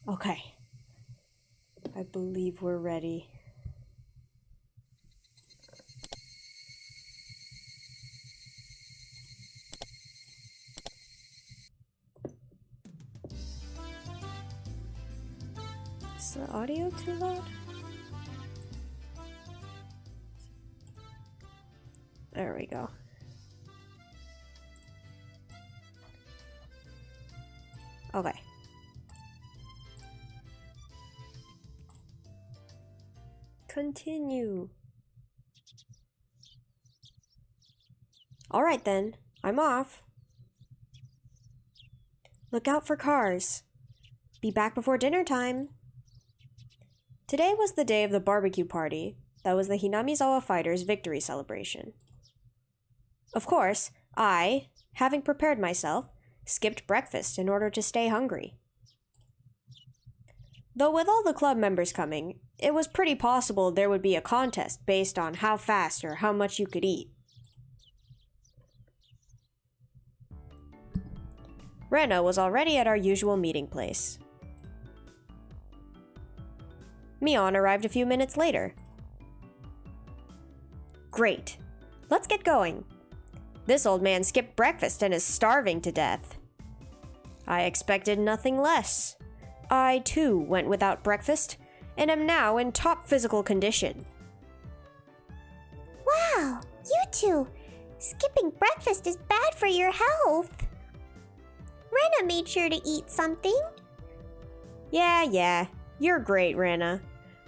Okay. I believe we're ready. Is the audio too loud? There we go. Okay. Continue. Alright then, I'm off. Look out for cars. Be back before dinner time. Today was the day of the barbecue party. That was the Hinamizawa fighters' victory celebration. Of course, I, having prepared myself, skipped breakfast in order to stay hungry. Though with all the club members coming, it was pretty possible there would be a contest based on how fast or how much you could eat. Rena was already at our usual meeting place. Mion arrived a few minutes later. Great. Let's get going. This old man skipped breakfast and is starving to death. I expected nothing less. I, too, went without breakfast, and am now in top physical condition. Wow, you two! Skipping breakfast is bad for your health. Rena made sure to eat something. Yeah. You're great, Rena.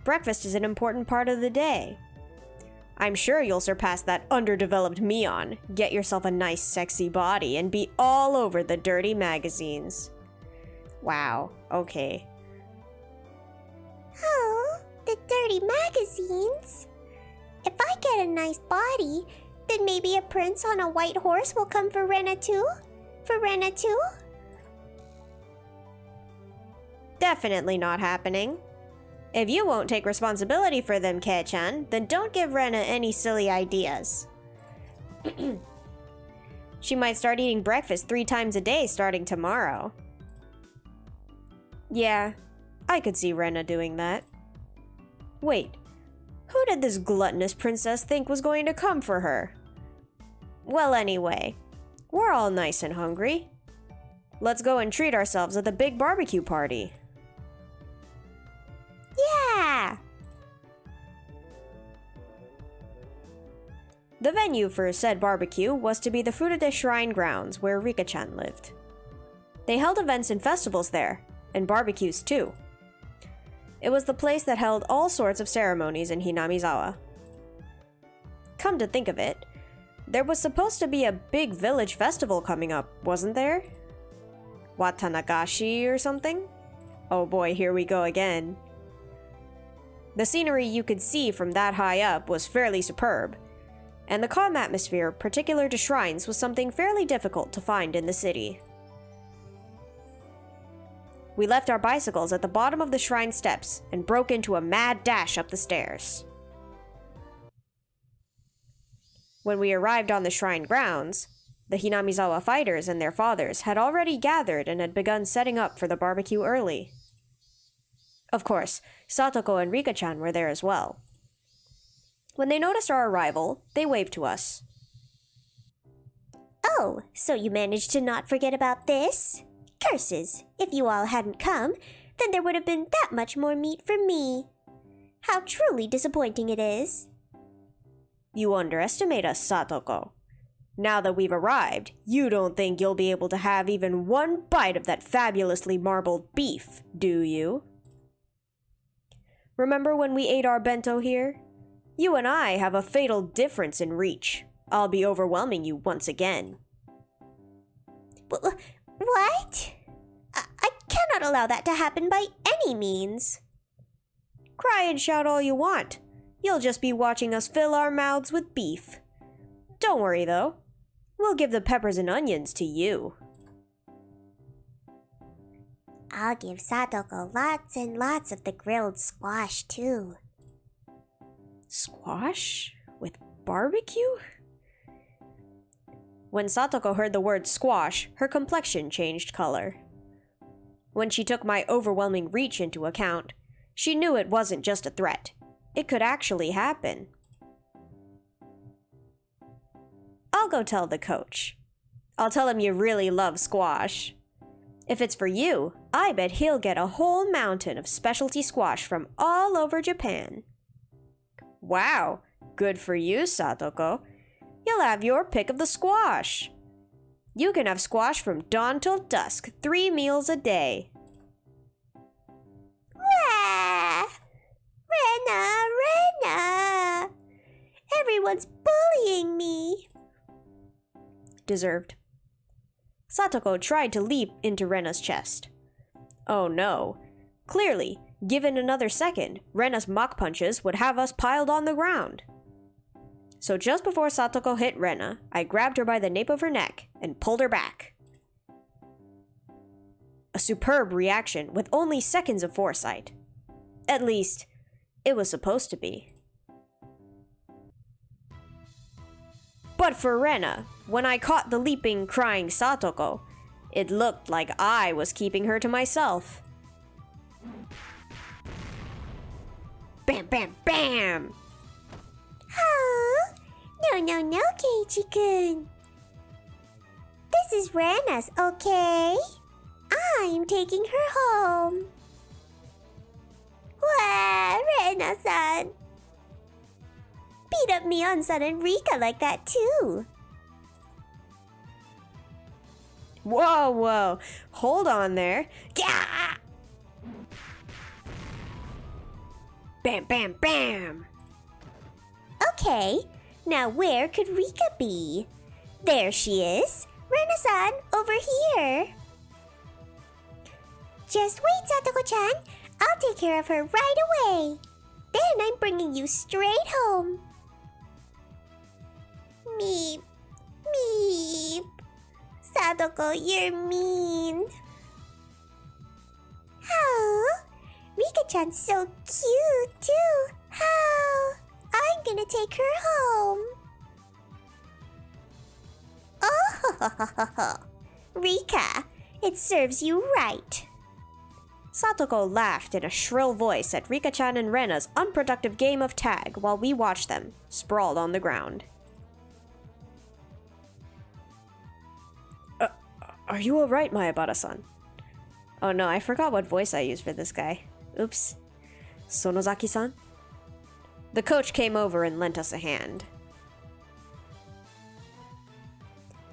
Breakfast is an important part of the day. I'm sure you'll surpass that underdeveloped Mion, get yourself a nice sexy body, and be all over the dirty magazines. Wow, okay. Oh, the dirty magazines. If I get a nice body, then maybe a prince on a white horse will come for Rena too? For Rena too? Definitely not happening. If you won't take responsibility for them, Kei-chan, then don't give Rena any silly ideas. She might start eating breakfast 3 times a day starting tomorrow. Yeah, I could see Rena doing that. Wait, who did this gluttonous princess think was going to come for her? Well, anyway, we're all nice and hungry. Let's go and treat ourselves at the big barbecue party. Yeah! The venue for said barbecue was to be the Furude Shrine grounds where Rika-chan lived. They held events and festivals there, and barbecues too. It was the place that held all sorts of ceremonies in Hinamizawa. Come to think of it, there was supposed to be a big village festival coming up, wasn't there? Watanagashi or something? Oh boy, here we go again. The scenery you could see from that high up was fairly superb, and the calm atmosphere particular to shrines was something fairly difficult to find in the city. We left our bicycles at the bottom of the shrine steps and broke into a mad dash up the stairs. When we arrived on the shrine grounds, the Hinamizawa fighters and their fathers had already gathered and had begun setting up for the barbecue early. Of course, Satoko and Rika-chan were there as well. When they noticed our arrival, they waved to us. Oh, so you managed to not forget about this? Curses! If you all hadn't come, then there would have been that much more meat for me. How truly disappointing it is. You underestimate us, Satoko. Now that we've arrived, you don't think you'll be able to have even one bite of that fabulously marbled beef, do you? Remember when we ate our bento here? You and I have a fatal difference in reach. I'll be overwhelming you once again. What? I cannot allow that to happen by any means. Cry and shout all you want. You'll just be watching us fill our mouths with beef. Don't worry, though. We'll give the peppers and onions to you. I'll give Satoko lots and lots of the grilled squash, too. Squash? With barbecue? When Satoko heard the word squash, her complexion changed color. When she took my overwhelming reach into account, she knew it wasn't just a threat. It could actually happen. I'll go tell the coach. I'll tell him you really love squash. If it's for you, I bet he'll get a whole mountain of specialty squash from all over Japan. Wow, good for you, Satoko. You'll have your pick of the squash. You can have squash from dawn till dusk, 3 meals a day. Wah! Rena! Everyone's bullying me. Deserved. Satoko tried to leap into Rena's chest. Oh no. Clearly, given another second, Rena's mock punches would have us piled on the ground. So just before Satoko hit Rena, I grabbed her by the nape of her neck and pulled her back. A superb reaction with only seconds of foresight. At least, it was supposed to be. But for Rena, when I caught the leaping, crying Satoko, it looked like I was keeping her to myself. Bam, bam, bam! Oh, no, Keiichi-kun. This is Rena's, okay? I'm taking her home. Wow, Rena-san. Beat up Mion-san and Rika like that too. Whoa, hold on there. Gah! Bam, bam, bam! Okay, now where could Rika be? There she is. Rena-san, over here. Just wait, Satoko-chan. I'll take care of her right away. Then I'm bringing you straight home. Meep. Meep. Satoko, you're mean. Oh, Rika-chan's so cute, too. Oh, I'm gonna take her home. Oh, Rika, it serves you right. Satoko laughed in a shrill voice at Rika-chan and Rena's unproductive game of tag while we watched them, sprawled on the ground. Are you alright, Mayabara-san? Oh no, I forgot what voice I used for this guy. Oops. Sonozaki-san? The coach came over and lent us a hand.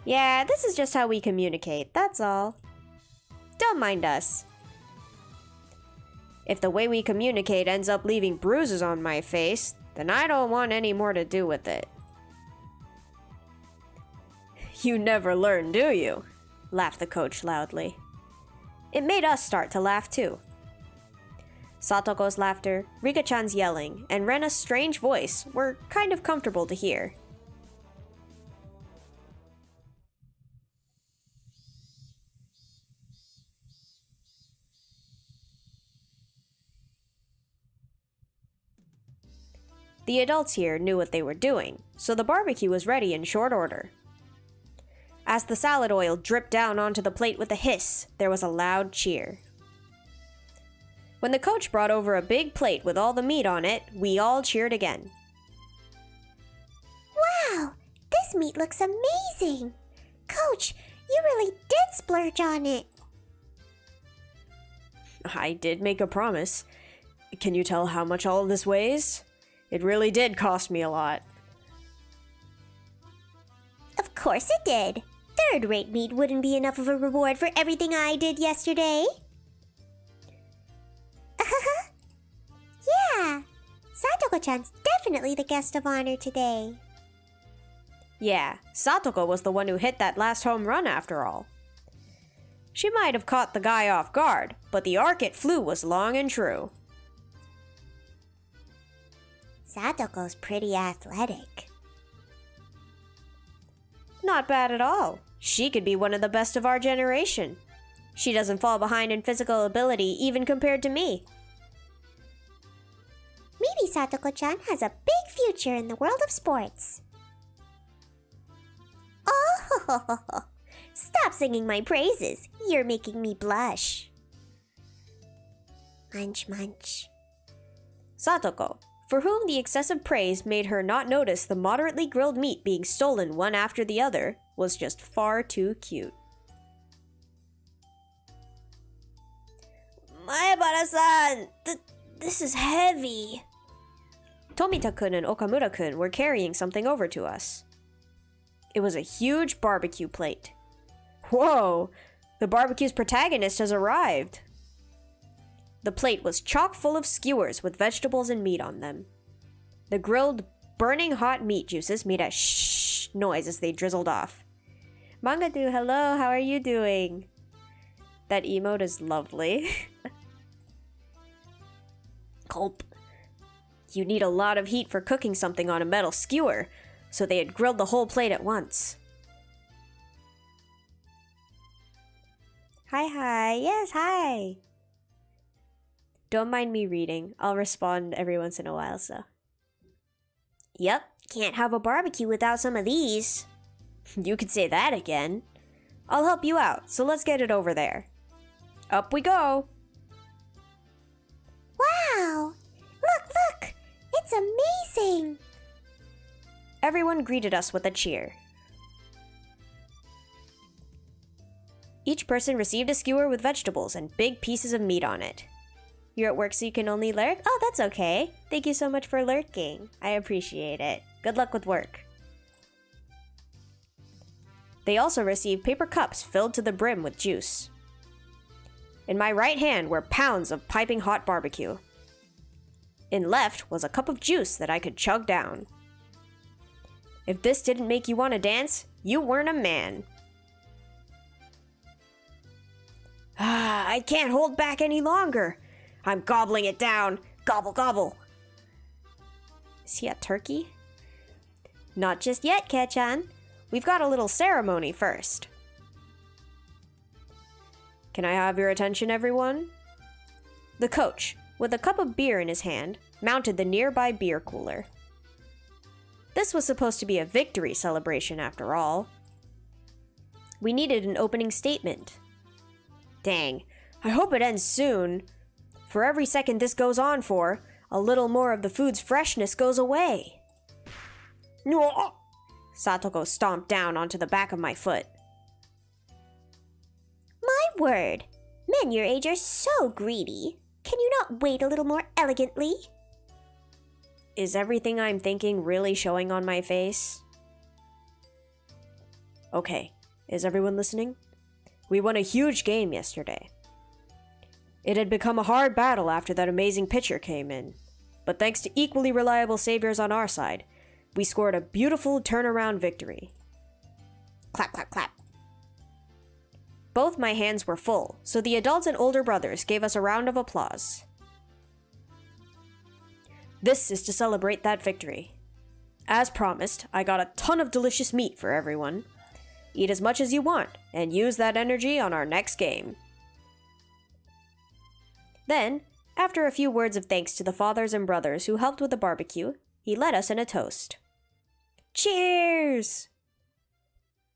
Yeah, this is just how we communicate, that's all. Don't mind us. If the way we communicate ends up leaving bruises on my face, then I don't want any more to do with it. You never learn, do you? Laughed the coach loudly. It made us start to laugh too. Satoko's laughter, Rika-chan's yelling, and Rena's strange voice were kind of comfortable to hear. The adults here knew what they were doing, so the barbecue was ready in short order. As the salad oil dripped down onto the plate with a hiss, there was a loud cheer. When the coach brought over a big plate with all the meat on it, we all cheered again. Wow, this meat looks amazing. Coach, you really did splurge on it. I did make a promise. Can you tell how much all of this weighs? It really did cost me a lot. Of course it did. Third-rate meat wouldn't be enough of a reward for everything I did yesterday. Yeah, Satoko-chan's definitely the guest of honor today. Yeah, Satoko was the one who hit that last home run after all. She might have caught the guy off guard, but the arc it flew was long and true. Satoko's pretty athletic. Not bad at all. She could be one of the best of our generation. She doesn't fall behind in physical ability even compared to me. Maybe Satoko-chan has a big future in the world of sports. Oh, stop singing my praises. You're making me blush. Munch, munch. Satoko, for whom the excessive praise made her not notice the moderately grilled meat being stolen one after the other, was just far too cute. Maebara-san! This is heavy. Tomita-kun and Okamura-kun were carrying something over to us. It was a huge barbecue plate. Whoa! The barbecue's protagonist has arrived! The plate was chock full of skewers with vegetables and meat on them. The grilled, burning hot meat juices made a shh noise as they drizzled off. Mangadu, hello, how are you doing? That emote is lovely. Gulp. You need a lot of heat for cooking something on a metal skewer, so they had grilled the whole plate at once. Hi. Yes, hi. Don't mind me reading. I'll respond every once in a while, so. Yep, can't have a barbecue without some of these. You could say that again. I'll help you out, so let's get it over there. Up we go! Wow! Look! It's amazing! Everyone greeted us with a cheer. Each person received a skewer with vegetables and big pieces of meat on it. You're at work so you can only lurk? Oh, that's okay. Thank you so much for lurking. I appreciate it. Good luck with work. They also received paper cups filled to the brim with juice. In my right hand were pounds of piping hot barbecue. In left was a cup of juice that I could chug down. If this didn't make you want to dance, you weren't a man. I can't hold back any longer. I'm gobbling it down. Gobble, gobble. Is he a turkey? Not just yet, Kechan. We've got a little ceremony first. Can I have your attention, everyone? The coach, with a cup of beer in his hand, mounted the nearby beer cooler. This was supposed to be a victory celebration after all. We needed an opening statement. Dang, I hope it ends soon. For every second this goes on for, a little more of the food's freshness goes away. Satoko stomped down onto the back of my foot. My word! Men your age are so greedy. Can you not wait a little more elegantly? Is everything I'm thinking really showing on my face? Okay, is everyone listening? We won a huge game yesterday. It had become a hard battle after that amazing pitcher came in, but thanks to equally reliable saviors on our side, we scored a beautiful turnaround victory. Clap, clap, clap. Both my hands were full, so the adults and older brothers gave us a round of applause. This is to celebrate that victory. As promised, I got a ton of delicious meat for everyone. Eat as much as you want, and use that energy on our next game. Then, after a few words of thanks to the fathers and brothers who helped with the barbecue, he led us in a toast. Cheers!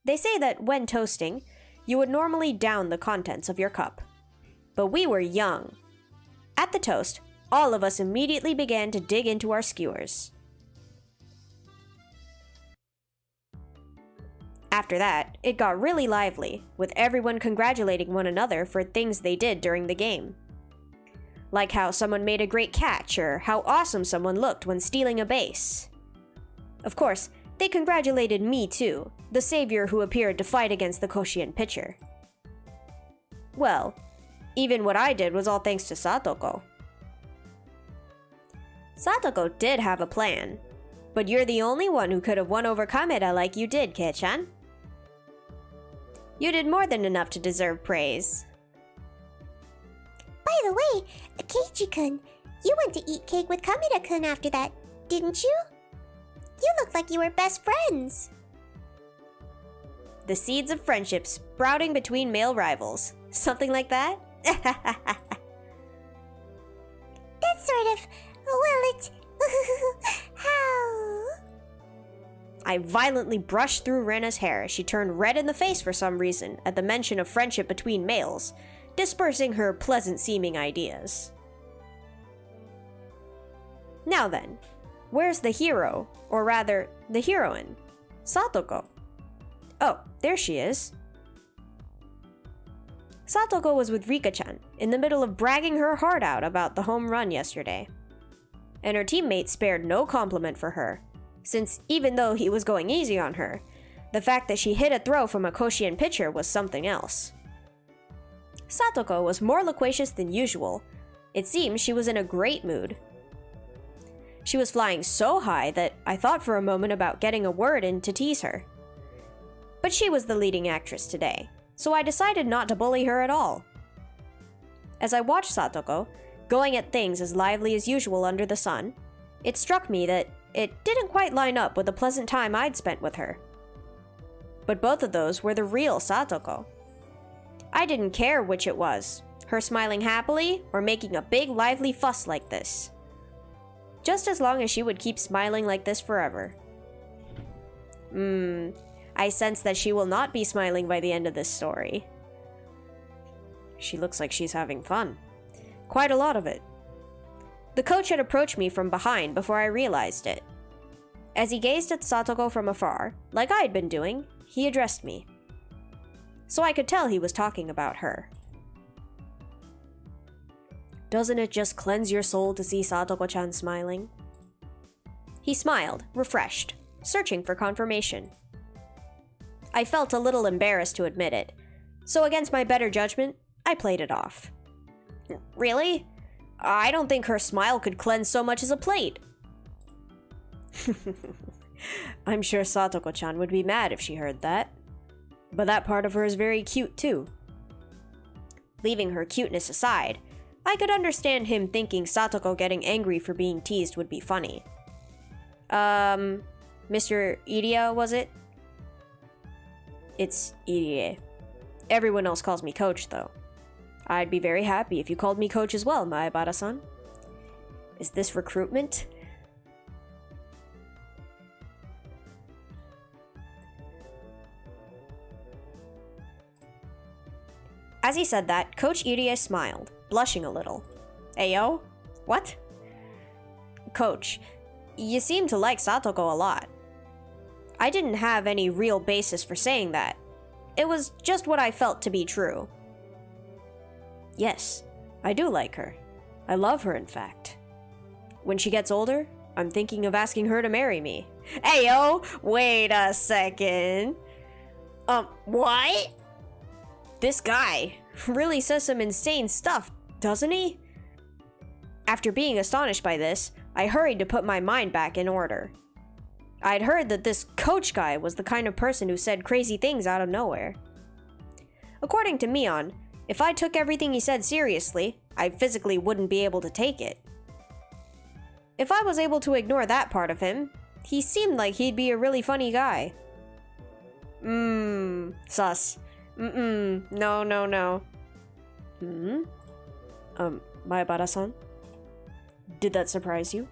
They say that when toasting, you would normally down the contents of your cup. But we were young. At the toast, all of us immediately began to dig into our skewers. After that, it got really lively, with everyone congratulating one another for things they did during the game. Like how someone made a great catch, or how awesome someone looked when stealing a base. Of course, they congratulated me too, the savior who appeared to fight against the Koshian pitcher. Well, even what I did was all thanks to Satoko. Satoko did have a plan, but you're the only one who could have won over Kameda like you did, Kei-chan. You did more than enough to deserve praise. By the way, Keiichi-kun, you went to eat cake with Kameda-kun after that, didn't you? You look like you were best friends. The seeds of friendship sprouting between male rivals. Something like that? That's sort of... well, it's... how... I violently brushed through Rena's hair as she turned red in the face for some reason at the mention of friendship between males, dispersing her pleasant-seeming ideas. Now then, where's the hero, or rather, the heroine? Satoko. Oh, there she is. Satoko was with Rika-chan, in the middle of bragging her heart out about the home run yesterday. And her teammates spared no compliment for her, since even though he was going easy on her, the fact that she hit a throw from a Koshien pitcher was something else. Satoko was more loquacious than usual. It seems she was in a great mood. She was flying so high that I thought for a moment about getting a word in to tease her. But she was the leading actress today, so I decided not to bully her at all. As I watched Satoko, going at things as lively as usual under the sun, it struck me that it didn't quite line up with the pleasant time I'd spent with her. But both of those were the real Satoko. I didn't care which it was, her smiling happily or making a big lively fuss like this. Just as long as she would keep smiling like this forever. I sense that she will not be smiling by the end of this story. She looks like she's having fun. Quite a lot of it. The coach had approached me from behind before I realized it. As he gazed at Satoko from afar, like I had been doing, he addressed me. So I could tell he was talking about her. Doesn't it just cleanse your soul to see Satoko-chan smiling? He smiled, refreshed, searching for confirmation. I felt a little embarrassed to admit it, so against my better judgment, I played it off. Really? I don't think her smile could cleanse so much as a plate. I'm sure Satoko-chan would be mad if she heard that. But that part of her is very cute too. Leaving her cuteness aside, I could understand him thinking Satoko getting angry for being teased would be funny. Mr. Iria, was it? It's Irie. Everyone else calls me Coach, though. I'd be very happy if you called me Coach as well, Maebara-san. Is this recruitment? As he said that, Coach Irie smiled, blushing a little. Ayo? What? Coach, you seem to like Satoko a lot. I didn't have any real basis for saying that. It was just what I felt to be true. Yes, I do like her. I love her, in fact. When she gets older, I'm thinking of asking her to marry me. Ayo, wait a second. What? This guy really says some insane stuff, doesn't he? After being astonished by this, I hurried to put my mind back in order. I'd heard that this coach guy was the kind of person who said crazy things out of nowhere. According to Mion, if I took everything he said seriously, I physically wouldn't be able to take it. If I was able to ignore that part of him, he seemed like he'd be a really funny guy. Sus. No. Maebara-san? Did that surprise you?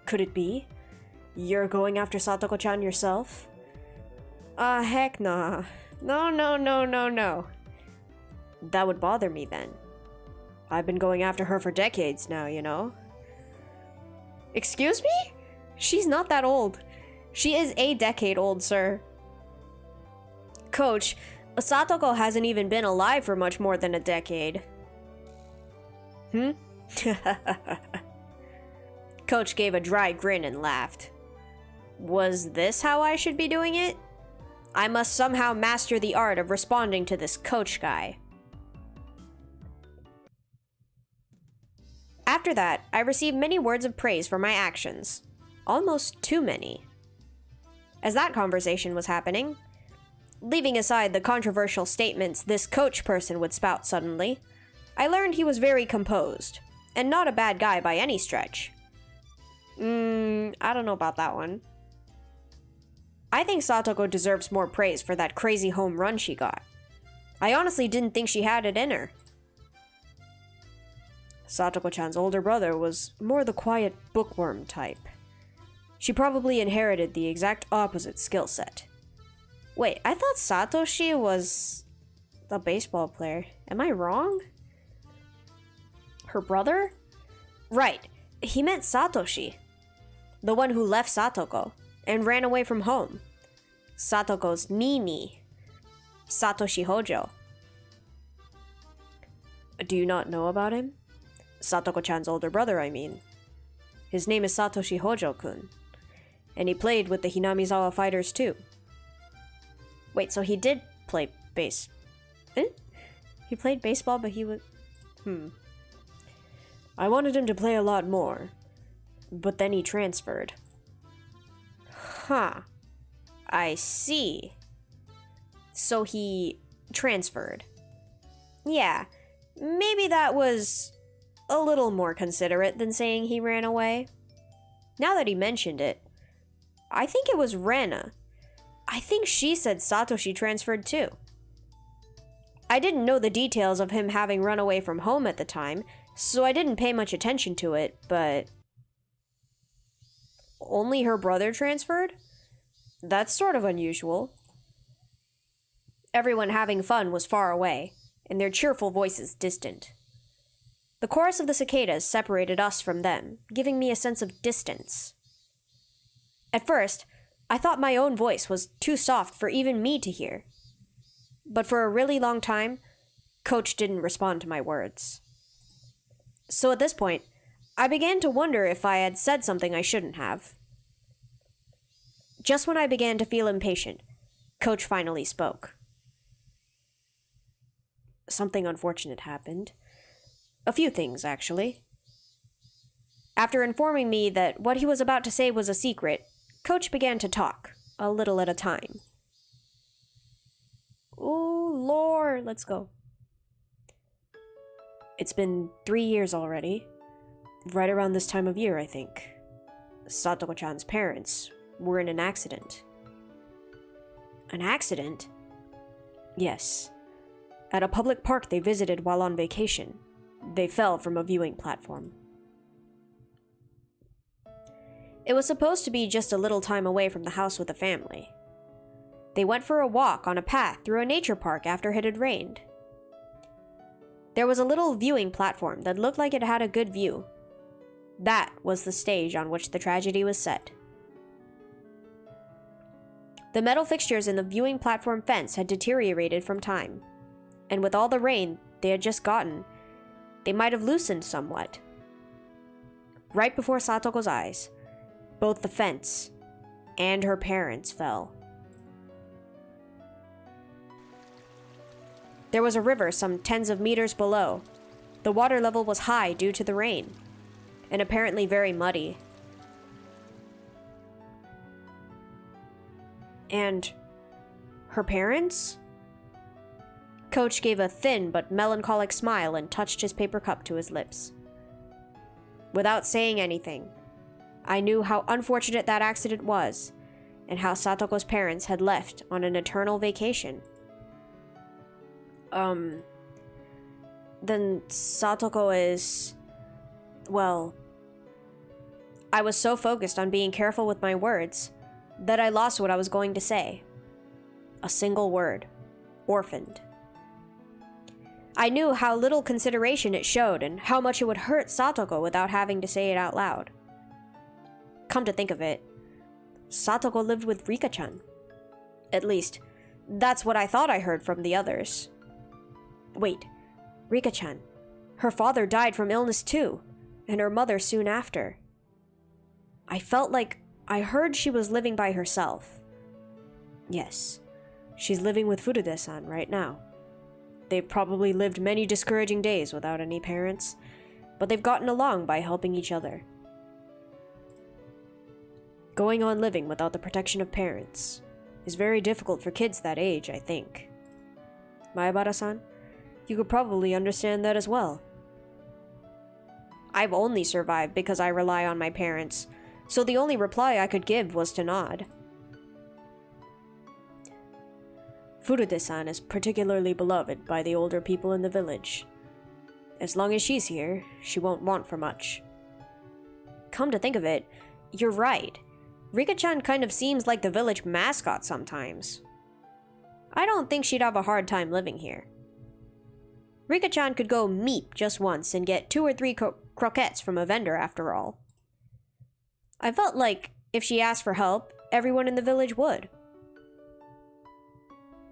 Could it be? You're going after Satoko-chan yourself? Heck nah. No. That would bother me then. I've been going after her for decades now, you know? Excuse me? She's not that old. She is a decade old, sir. Coach, Satoko hasn't even been alive for much more than a decade. Coach gave a dry grin and laughed. Was this how I should be doing it? I must somehow master the art of responding to this coach guy. After that, I received many words of praise for my actions. Almost too many. As that conversation was happening, leaving aside the controversial statements this coach person would spout suddenly, I learned he was very composed, and not a bad guy by any stretch. I don't know about that one. I think Satoko deserves more praise for that crazy home run she got. I honestly didn't think she had it in her. Satoko-chan's older brother was more the quiet bookworm type. She probably inherited the exact opposite skill set. Wait, I thought Satoshi was the baseball player. Am I wrong? Her brother? Right. He meant Satoshi, the one who left Satoko and ran away from home. Satoko's Nini, Satoshi Hojou. Do you not know about him? Satoko-chan's older brother, I mean. His name is Satoshi Hojou-kun, and he played with the Hinamizawa Fighters too. Wait, so he did play bass. He played baseball, but he was... I wanted him to play a lot more, but then he transferred. Huh. I see. So he transferred. Yeah, maybe that was a little more considerate than saying he ran away. Now that he mentioned it, I think it was Rena. I think she said Satoshi transferred too. I didn't know the details of him having run away from home at the time, so I didn't pay much attention to it, but... Only her brother transferred? That's sort of unusual. Everyone having fun was far away, and their cheerful voices distant. The chorus of the cicadas separated us from them, giving me a sense of distance. At first, I thought my own voice was too soft for even me to hear. But for a really long time, Coach didn't respond to my words. So at this point, I began to wonder if I had said something I shouldn't have. Just when I began to feel impatient, Coach finally spoke. Something unfortunate happened. A few things, actually. After informing me that what he was about to say was a secret, Coach began to talk, a little at a time. Ooh, lore, let's go. It's been 3 years already. Right around this time of year, I think. Satoko-chan's parents were in an accident. An accident? Yes. At a public park they visited while on vacation. They fell from a viewing platform. It was supposed to be just a little time away from the house with the family. They went for a walk on a path through a nature park after it had rained. There was a little viewing platform that looked like it had a good view. That was the stage on which the tragedy was set. The metal fixtures in the viewing platform fence had deteriorated from time, and with all the rain they had just gotten, they might have loosened somewhat. Right before Satoko's eyes, both the fence and her parents fell. There was a river some tens of meters below. The water level was high due to the rain, and apparently very muddy. And her parents? Coach gave a thin but melancholic smile and touched his paper cup to his lips. Without saying anything, I knew how unfortunate that accident was, and how Satoko's parents had left on an eternal vacation. Then Satoko is... well... I was so focused on being careful with my words that I lost what I was going to say. A single word. Orphaned. I knew how little consideration it showed and how much it would hurt Satoko without having to say it out loud. Come to think of it, Satoko lived with Rika-chan. At least, that's what I thought I heard from the others. Wait, Rika-chan. Her father died from illness too, and her mother soon after. I felt like I heard she was living by herself. Yes, she's living with Furude-san right now. They've probably lived many discouraging days without any parents, but they've gotten along by helping each other. Going on living without the protection of parents is very difficult for kids that age, I think. Maebara-san, you could probably understand that as well. I've only survived because I rely on my parents, so the only reply I could give was to nod. Furude-san is particularly beloved by the older people in the village. As long as she's here, she won't want for much. Come to think of it, you're right. Rika-chan kind of seems like the village mascot sometimes. I don't think she'd have a hard time living here. Rika-chan could go meep just once and get 2 or 3 croquettes from a vendor after all. I felt like if she asked for help, everyone in the village would.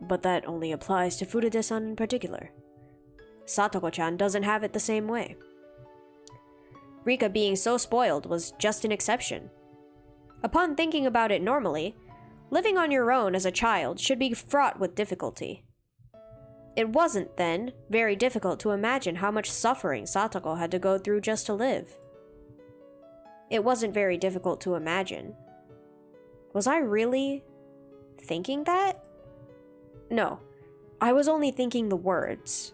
But that only applies to Furude-san in particular. Satoko-chan doesn't have it the same way. Rika being so spoiled was just an exception. Upon thinking about it normally, living on your own as a child should be fraught with difficulty. It wasn't, then, very difficult to imagine how much suffering Satoko had to go through just to live. It wasn't very difficult to imagine. Was I really thinking that? No, I was only thinking the words.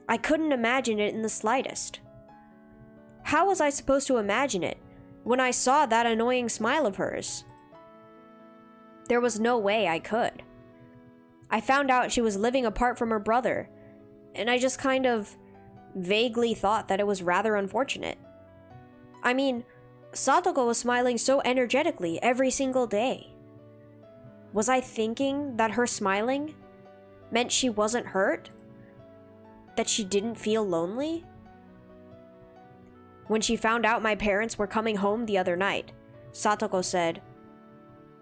I couldn't imagine it in the slightest. How was I supposed to imagine it when I saw that annoying smile of hers? There was no way I could. I found out she was living apart from her brother, and I just kind of vaguely thought that it was rather unfortunate. I mean, Satoko was smiling so energetically every single day. Was I thinking that her smiling meant she wasn't hurt? That she didn't feel lonely? When she found out my parents were coming home the other night, Satoko said,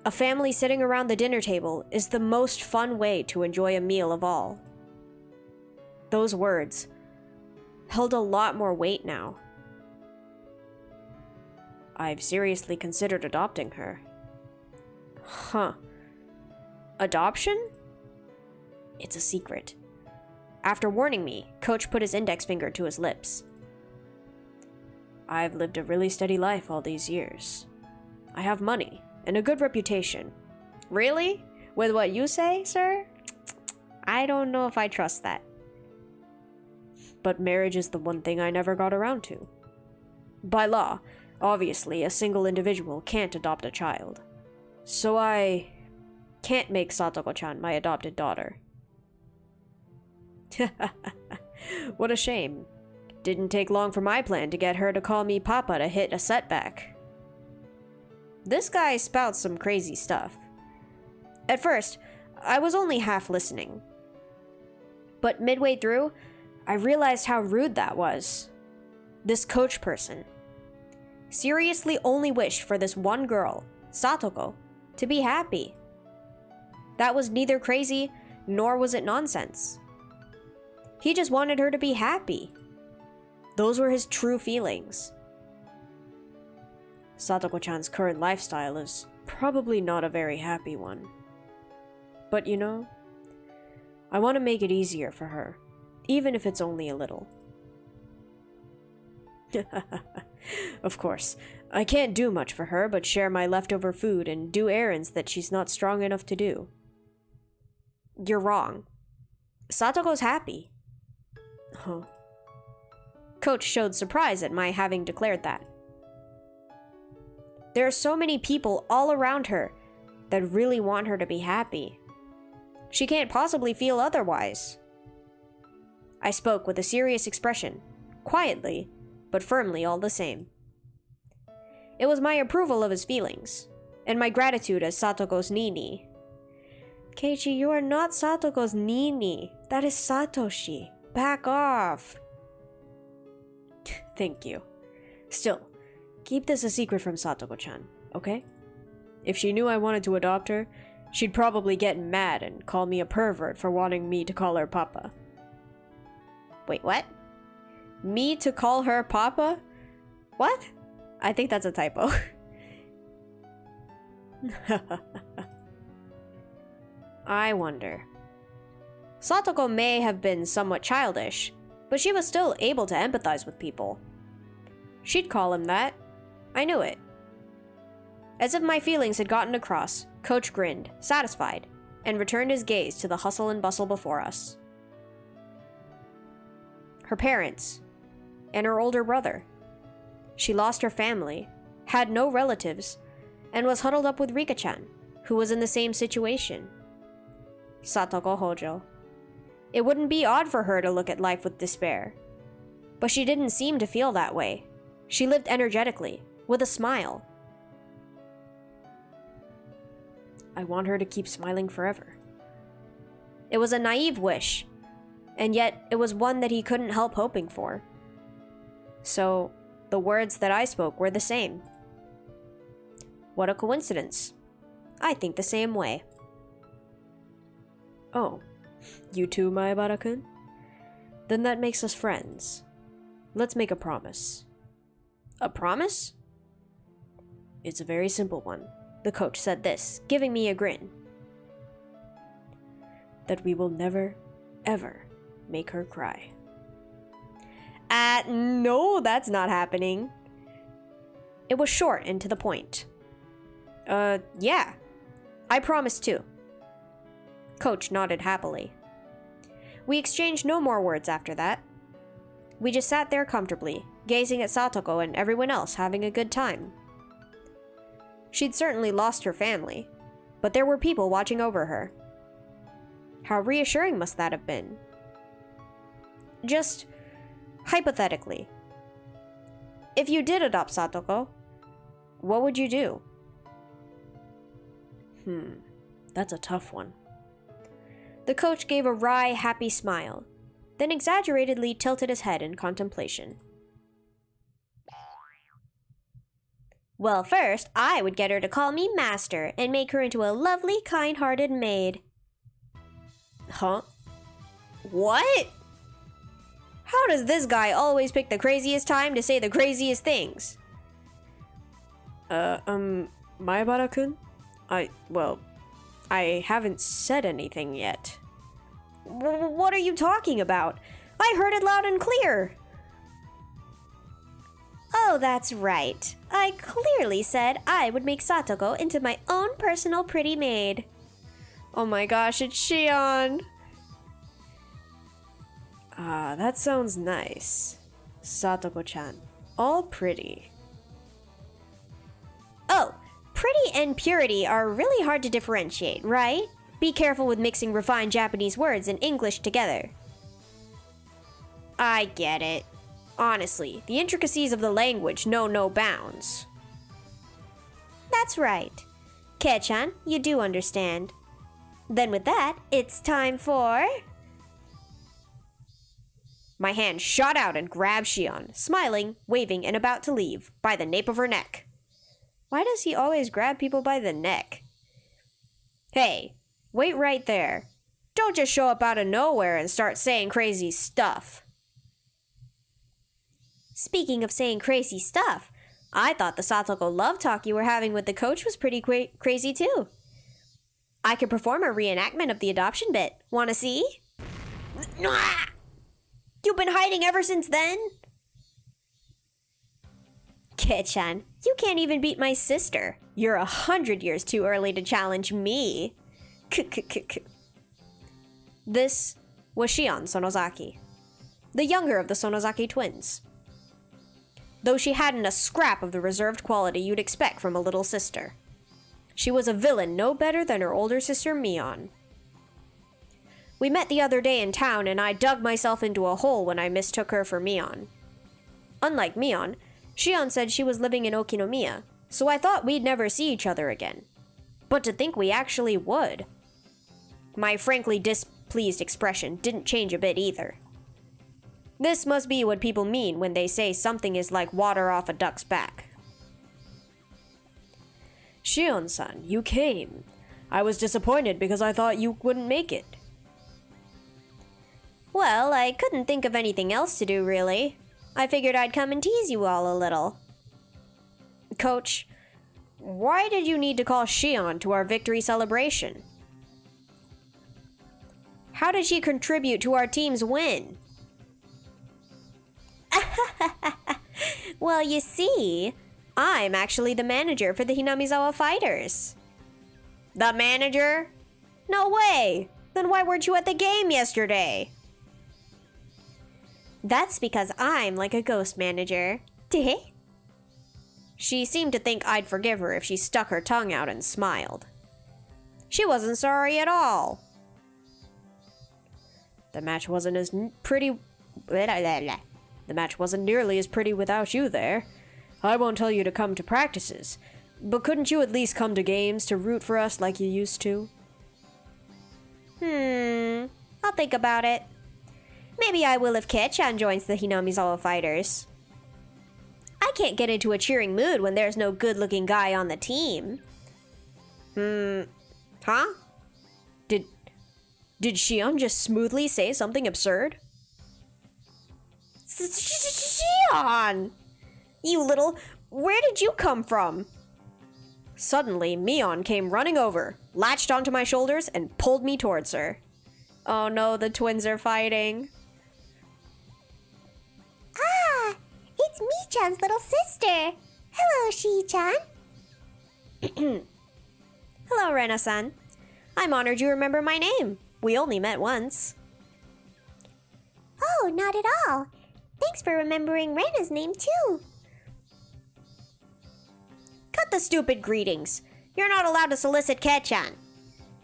"A family sitting around the dinner table is the most fun way to enjoy a meal of all." Those words held a lot more weight now. I've seriously considered adopting her. Huh. Adoption? It's a secret. After warning me, Coach put his index finger to his lips. I've lived a really steady life all these years. I have money and a good reputation. Really? With what you say, sir? I don't know if I trust that. But marriage is the one thing I never got around to. By law, obviously, a single individual can't adopt a child. So I can't make Satoko-chan my adopted daughter. What a shame. Didn't take long for my plan to get her to call me Papa to hit a setback. This guy spouts some crazy stuff. At first, I was only half listening. But midway through, I realized how rude that was. This coach person seriously only wished for this one girl, Satoko, to be happy. That was neither crazy, nor was it nonsense. He just wanted her to be happy. Those were his true feelings. Satoko-chan's current lifestyle is probably not a very happy one. But you know, I want to make it easier for her, even if it's only a little. Of course, I can't do much for her but share my leftover food and do errands that she's not strong enough to do. You're wrong. Satoko's happy. Huh. Coach showed surprise at my having declared that. There are so many people all around her that really want her to be happy. She can't possibly feel otherwise. I spoke with a serious expression, quietly, but firmly all the same. It was my approval of his feelings, and my gratitude as Satoko's Nini. Keiichi, you are not Satoko's Nini. That is Satoshi. Back off. Thank you. Still, keep this a secret from Satoko-chan, okay? If she knew I wanted to adopt her, she'd probably get mad and call me a pervert for wanting me to call her Papa. Wait, what? Me to call her Papa? What? I think that's a typo. I wonder. Satoko may have been somewhat childish, but she was still able to empathize with people. She'd call him that. I knew it. As if my feelings had gotten across, Coach grinned, satisfied, and returned his gaze to the hustle and bustle before us. Her parents, and her older brother. She lost her family, had no relatives, and was huddled up with Rika-chan, who was in the same situation. Satoko Hojou. It wouldn't be odd for her to look at life with despair. But she didn't seem to feel that way. She lived energetically, with a smile. I want her to keep smiling forever. It was a naive wish, and yet it was one that he couldn't help hoping for. So, The words that I spoke were the same. What a coincidence. I think the same way. Oh, you too, Maebara-kun? Then that makes us friends. Let's make a promise. A promise? It's a very simple one. The coach said this, giving me a grin. That we will never, ever make her cry. No, that's not happening. It was short and to the point. Yeah. I promise too. Coach nodded happily. We exchanged no more words after that. We just sat there comfortably, gazing at Satoko and everyone else having a good time. She'd certainly lost her family, but there were people watching over her. How reassuring must that have been? Just hypothetically, if you did adopt Satoko, what would you do? That's a tough one. The coach gave a wry, happy smile, then exaggeratedly tilted his head in contemplation. Well, first, I would get her to call me master and make her into a lovely, kind-hearted maid. Huh? What? How does this guy always pick the craziest time to say the craziest things? Maebara-kun? I haven't said anything yet. What are you talking about? I heard it loud and clear. Oh, that's right. I clearly said I would make Satoko into my own personal pretty maid. Oh my gosh, it's Shion. That sounds nice. Satoko-chan. All pretty. Oh, pretty and purity are really hard to differentiate, right? Be careful with mixing refined Japanese words and English together. I get it. Honestly, the intricacies of the language know no bounds. That's right. Kei-chan, you do understand. Then with that, it's time for... My hand shot out and grabbed Shion, smiling, waving, and about to leave, by the nape of her neck. Why does he always grab people by the neck? Hey, wait right there. Don't just show up out of nowhere and start saying crazy stuff. Speaking of saying crazy stuff, I thought the Satoko love talk you were having with the coach was pretty crazy too. I could perform a reenactment of the adoption bit. Wanna see? You've been hiding ever since then? Kei-chan, you can't even beat my sister. You're 100 years too early to challenge me. This was Shion Sonozaki, the younger of the Sonozaki twins. Though she hadn't a scrap of the reserved quality you'd expect from a little sister. She was a villain no better than her older sister Mion. We met the other day in town and I dug myself into a hole when I mistook her for Mion. Unlike Mion, Shion said she was living in Okinomiya, so I thought we'd never see each other again. But to think we actually would. My frankly displeased expression didn't change a bit either. This must be what people mean when they say something is like water off a duck's back. Shion-san, you came. I was disappointed because I thought you wouldn't make it. Well, I couldn't think of anything else to do, really. I figured I'd come and tease you all a little. Coach, why did you need to call Shion to our victory celebration? How did she contribute to our team's win? Well, you see, I'm actually the manager for the Hinamizawa Fighters. The manager? No way! Then why weren't you at the game yesterday? That's because I'm like a ghost manager. She seemed to think I'd forgive her if she stuck her tongue out and smiled. She wasn't sorry at all. The match wasn't as pretty... The match wasn't nearly as pretty without you there. I won't tell you to come to practices, but couldn't you at least come to games to root for us like you used to? I'll think about it. Maybe I will if Kei-chan joins the Hinamizawa Fighters. can't get into a cheering mood when there's no good-looking guy on the team. Huh? Did Shion just smoothly say something absurd? Shion! You little... Where did you come from? Suddenly, Mion came running over, latched onto my shoulders, and pulled me towards her. Oh no, the twins are fighting. Ah! It's Mi-chan's little sister! Hello, Shi-chan! Hello, Rena-san. I'm honored you remember my name. We only met once. Oh, not at all. Thanks for remembering Rena's name, too. Cut the stupid greetings. You're not allowed to solicit Ketchan.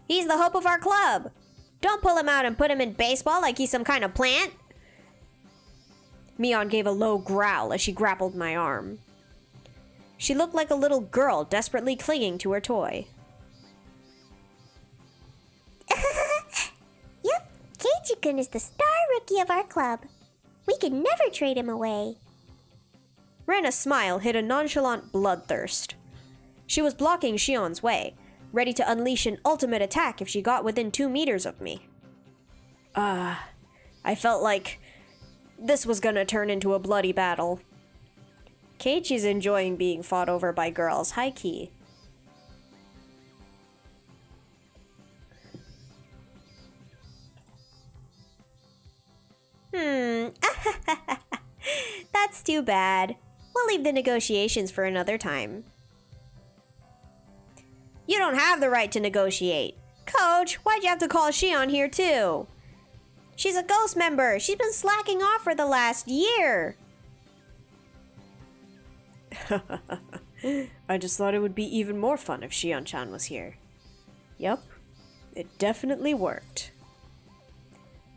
He's the hope of our club. Don't pull him out and put him in baseball like he's some kind of plant. Mion gave a low growl as she grappled my arm. She looked like a little girl desperately clinging to her toy. Yep, Keiichi-kun is the star rookie of our club. We could never trade him away. Rena's smile hid a nonchalant bloodthirst. She was blocking Shion's way, ready to unleash an ultimate attack if she got within 2 meters of me. I felt like this was gonna turn into a bloody battle. Keiichi's enjoying being fought over by girls, high-key. That's too bad. We'll leave the negotiations for another time. You don't have the right to negotiate. Coach, why'd you have to call Shion here too? She's a ghost member. She's been slacking off for the last year. I just thought it would be even more fun if Shion-chan was here. Yep, it definitely worked.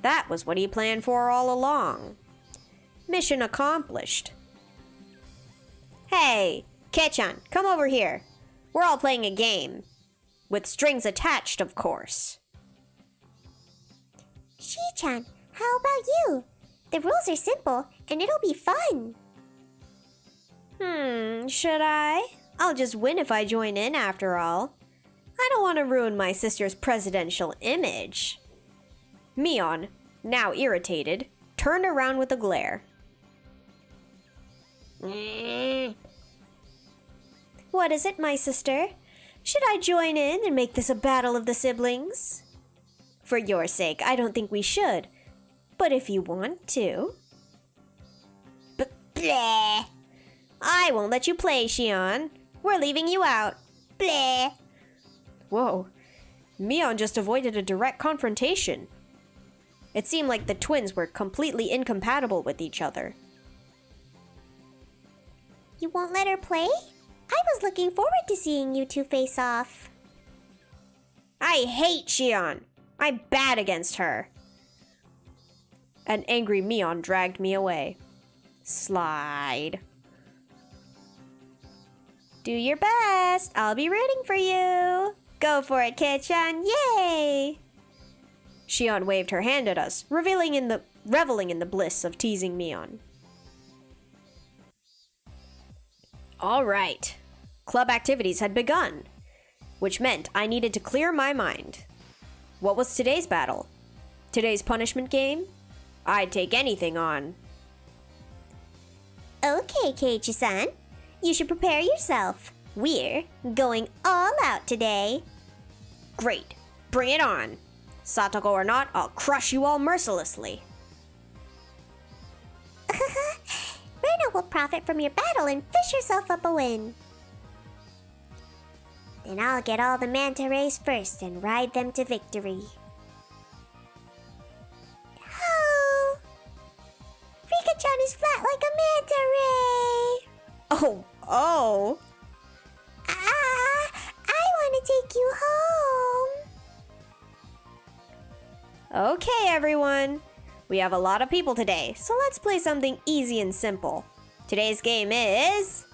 That was what he planned for all along. Mission accomplished. Hey, Ketchan, come over here. We're all playing a game. With strings attached, of course. Shi-chan, how about you? The rules are simple, and it'll be fun. Should I? I'll just win if I join in after all. I don't want to ruin my sister's presidential image. Mion, now irritated, turned around with a glare. What is it, my sister? Should I join in and make this a battle of the siblings? For your sake, I don't think we should. But if you want to... Bleh! I won't let you play, Shion. We're leaving you out. Bleh! Whoa. Mion just avoided a direct confrontation. It seemed like the twins were completely incompatible with each other. You won't let her play? I was looking forward to seeing you two face off. I hate Shion. I'm bad against her. An angry Mion dragged me away. Slide. Do your best. I'll be rooting for you. Go for it, Ketchan. Yay! Shion waved her hand at us, reveling in the bliss of teasing Mion. All right. Club activities had begun, which meant I needed to clear my mind. What was today's battle? Today's punishment game? I'd take anything on. Okay, Keiichi-san. You should prepare yourself. We're going all out today. Great. Bring it on. Satoko or not, I'll crush you all mercilessly. Rena will profit from your battle and fish herself up a win. Then I'll get all the manta rays first and ride them to victory. Oh! Rika-chan is flat like a manta ray! Oh! I want to take you home! Okay, everyone. We have a lot of people today, so let's play something easy and simple. Today's game is...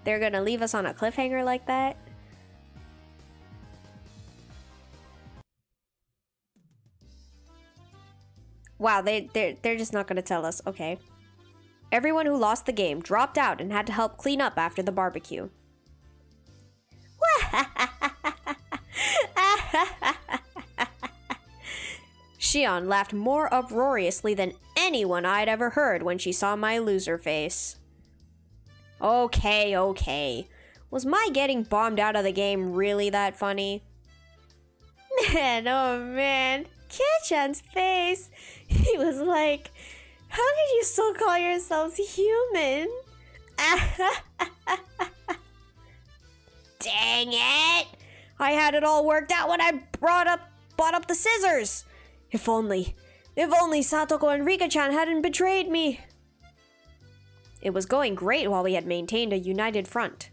They're gonna leave us on a cliffhanger like that? Wow, they're just not gonna tell us. Okay. Everyone who lost the game dropped out and had to help clean up after the barbecue. Shion laughed more uproariously than anyone I'd ever heard when she saw my loser face. Okay. Was my getting bombed out of the game really that funny? Man, oh man. Kachan's face. He was like, how could you still call yourselves human? Dang it! I had it all worked out when I bought up the scissors. If only Satoko and Rika-chan hadn't betrayed me. It was going great while we had maintained a united front.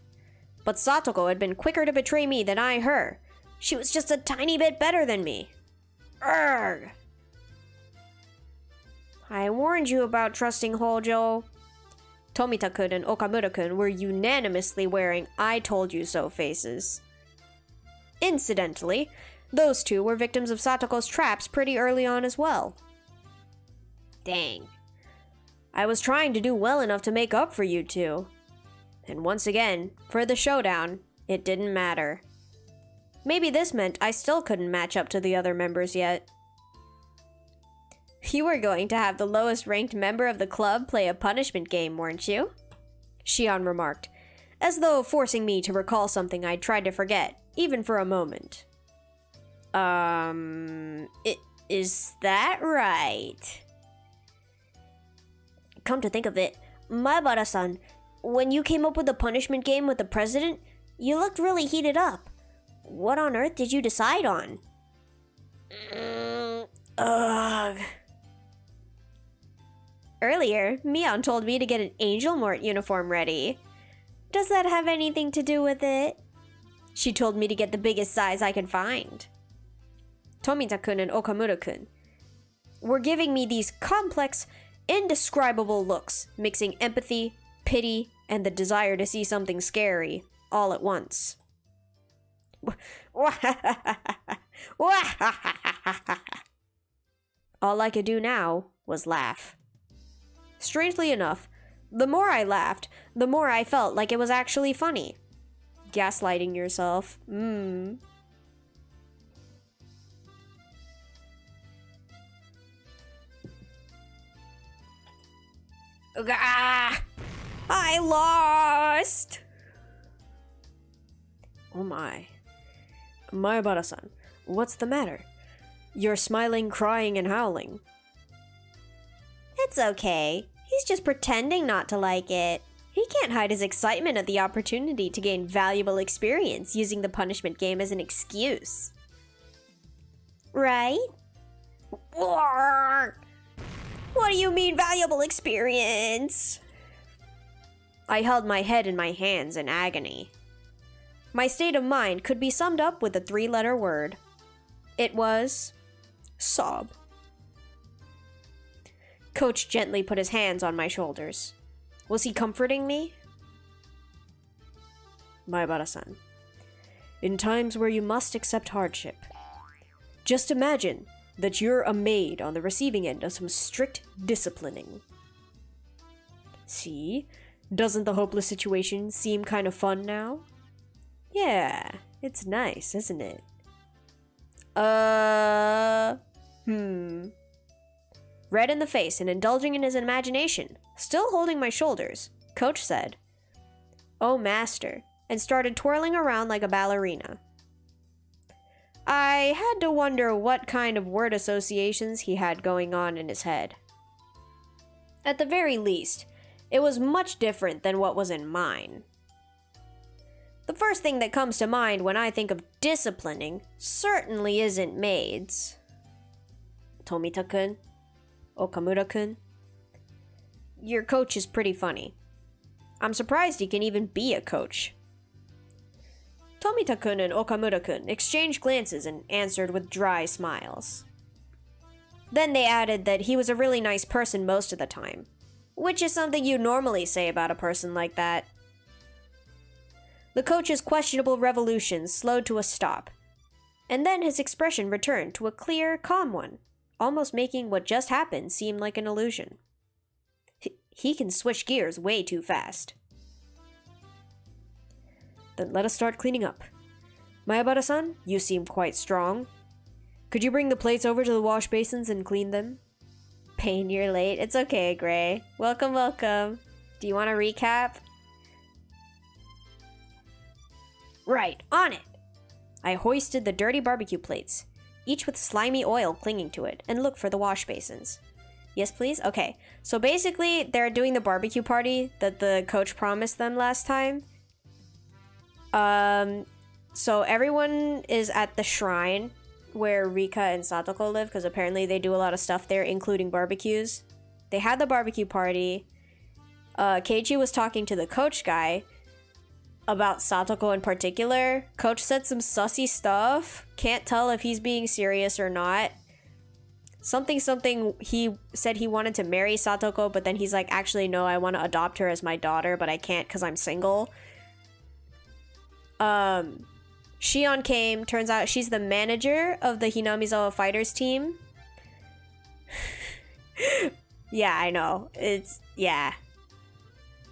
But Satoko had been quicker to betray me than I her. She was just a tiny bit better than me. Urgh! I warned you about trusting Hojou. Tomita-kun and Okamura-kun were unanimously wearing I told you so faces. Incidentally, those two were victims of Satoko's traps pretty early on as well. Dang. I was trying to do well enough to make up for you two. And once again, for the showdown, it didn't matter. Maybe this meant I still couldn't match up to the other members yet. You were going to have the lowest ranked member of the club play a punishment game, weren't you? Shion remarked, as though forcing me to recall something I'd tried to forget, even for a moment. Is that right? Come to think of it, Maebara-san, when you came up with the punishment game with the president, you looked really heated up. What on earth did you decide on? Ugh. Earlier, Mion told me to get an Angel Mort uniform ready. Does that have anything to do with it? She told me to get the biggest size I could find. Tomita-kun and Okamura-kun were giving me these complex, indescribable looks, mixing empathy, pity, and the desire to see something scary all at once. All I could do now was laugh. Strangely enough, the more I laughed, the more I felt like it was actually funny. Gaslighting yourself. I lost! Oh my. Maebara-san, what's the matter? You're smiling, crying, and howling. It's okay. He's just pretending not to like it. He can't hide his excitement at the opportunity to gain valuable experience using the punishment game as an excuse. Right? What do you mean valuable experience? I held my head in my hands in agony. My state of mind could be summed up with a 3-letter word. It was sob. Coach gently put his hands on my shoulders. Was he comforting me? Maebara-san, in times where you must accept hardship, just imagine that you're a maid on the receiving end of some strict disciplining. See? Doesn't the hopeless situation seem kind of fun now? Yeah, it's nice, isn't it? Red in the face and indulging in his imagination, still holding my shoulders, Coach said, "Oh, master," and started twirling around like a ballerina. I had to wonder what kind of word associations he had going on in his head. At the very least, it was much different than what was in mine. The first thing that comes to mind when I think of disciplining certainly isn't maids. Tomita-kun, Okamura-kun, your coach is pretty funny. I'm surprised he can even be a coach. Tomita-kun and Okamura-kun exchanged glances and answered with dry smiles. Then they added that he was a really nice person most of the time, which is something you normally say about a person like that. The coach's questionable revolutions slowed to a stop, and then his expression returned to a clear, calm one, almost making what just happened seem like an illusion. He can switch gears way too fast. Then let us start cleaning up. Mayabara-san, you seem quite strong. Could you bring the plates over to the wash basins and clean them? Pain, you're late. It's okay, Gray. Welcome, welcome. Do you want to recap? Right, on it! I hoisted the dirty barbecue plates, each with slimy oil clinging to it, and looked for the wash basins. Yes, please? Okay. So basically, they're doing the barbecue party that the coach promised them last time. So everyone is at the shrine where Rika and Satoko live, because apparently they do a lot of stuff there, including barbecues. They had the barbecue party. Keiichi was talking to the coach guy about Satoko in particular. Coach said some sussy stuff. Can't tell if he's being serious or not. Something, he said he wanted to marry Satoko, but then he's like, actually, no, I want to adopt her as my daughter, but I can't because I'm single. Shion came. Turns out she's the manager of the Hinamizawa Fighters team. Yeah, I know. Yeah.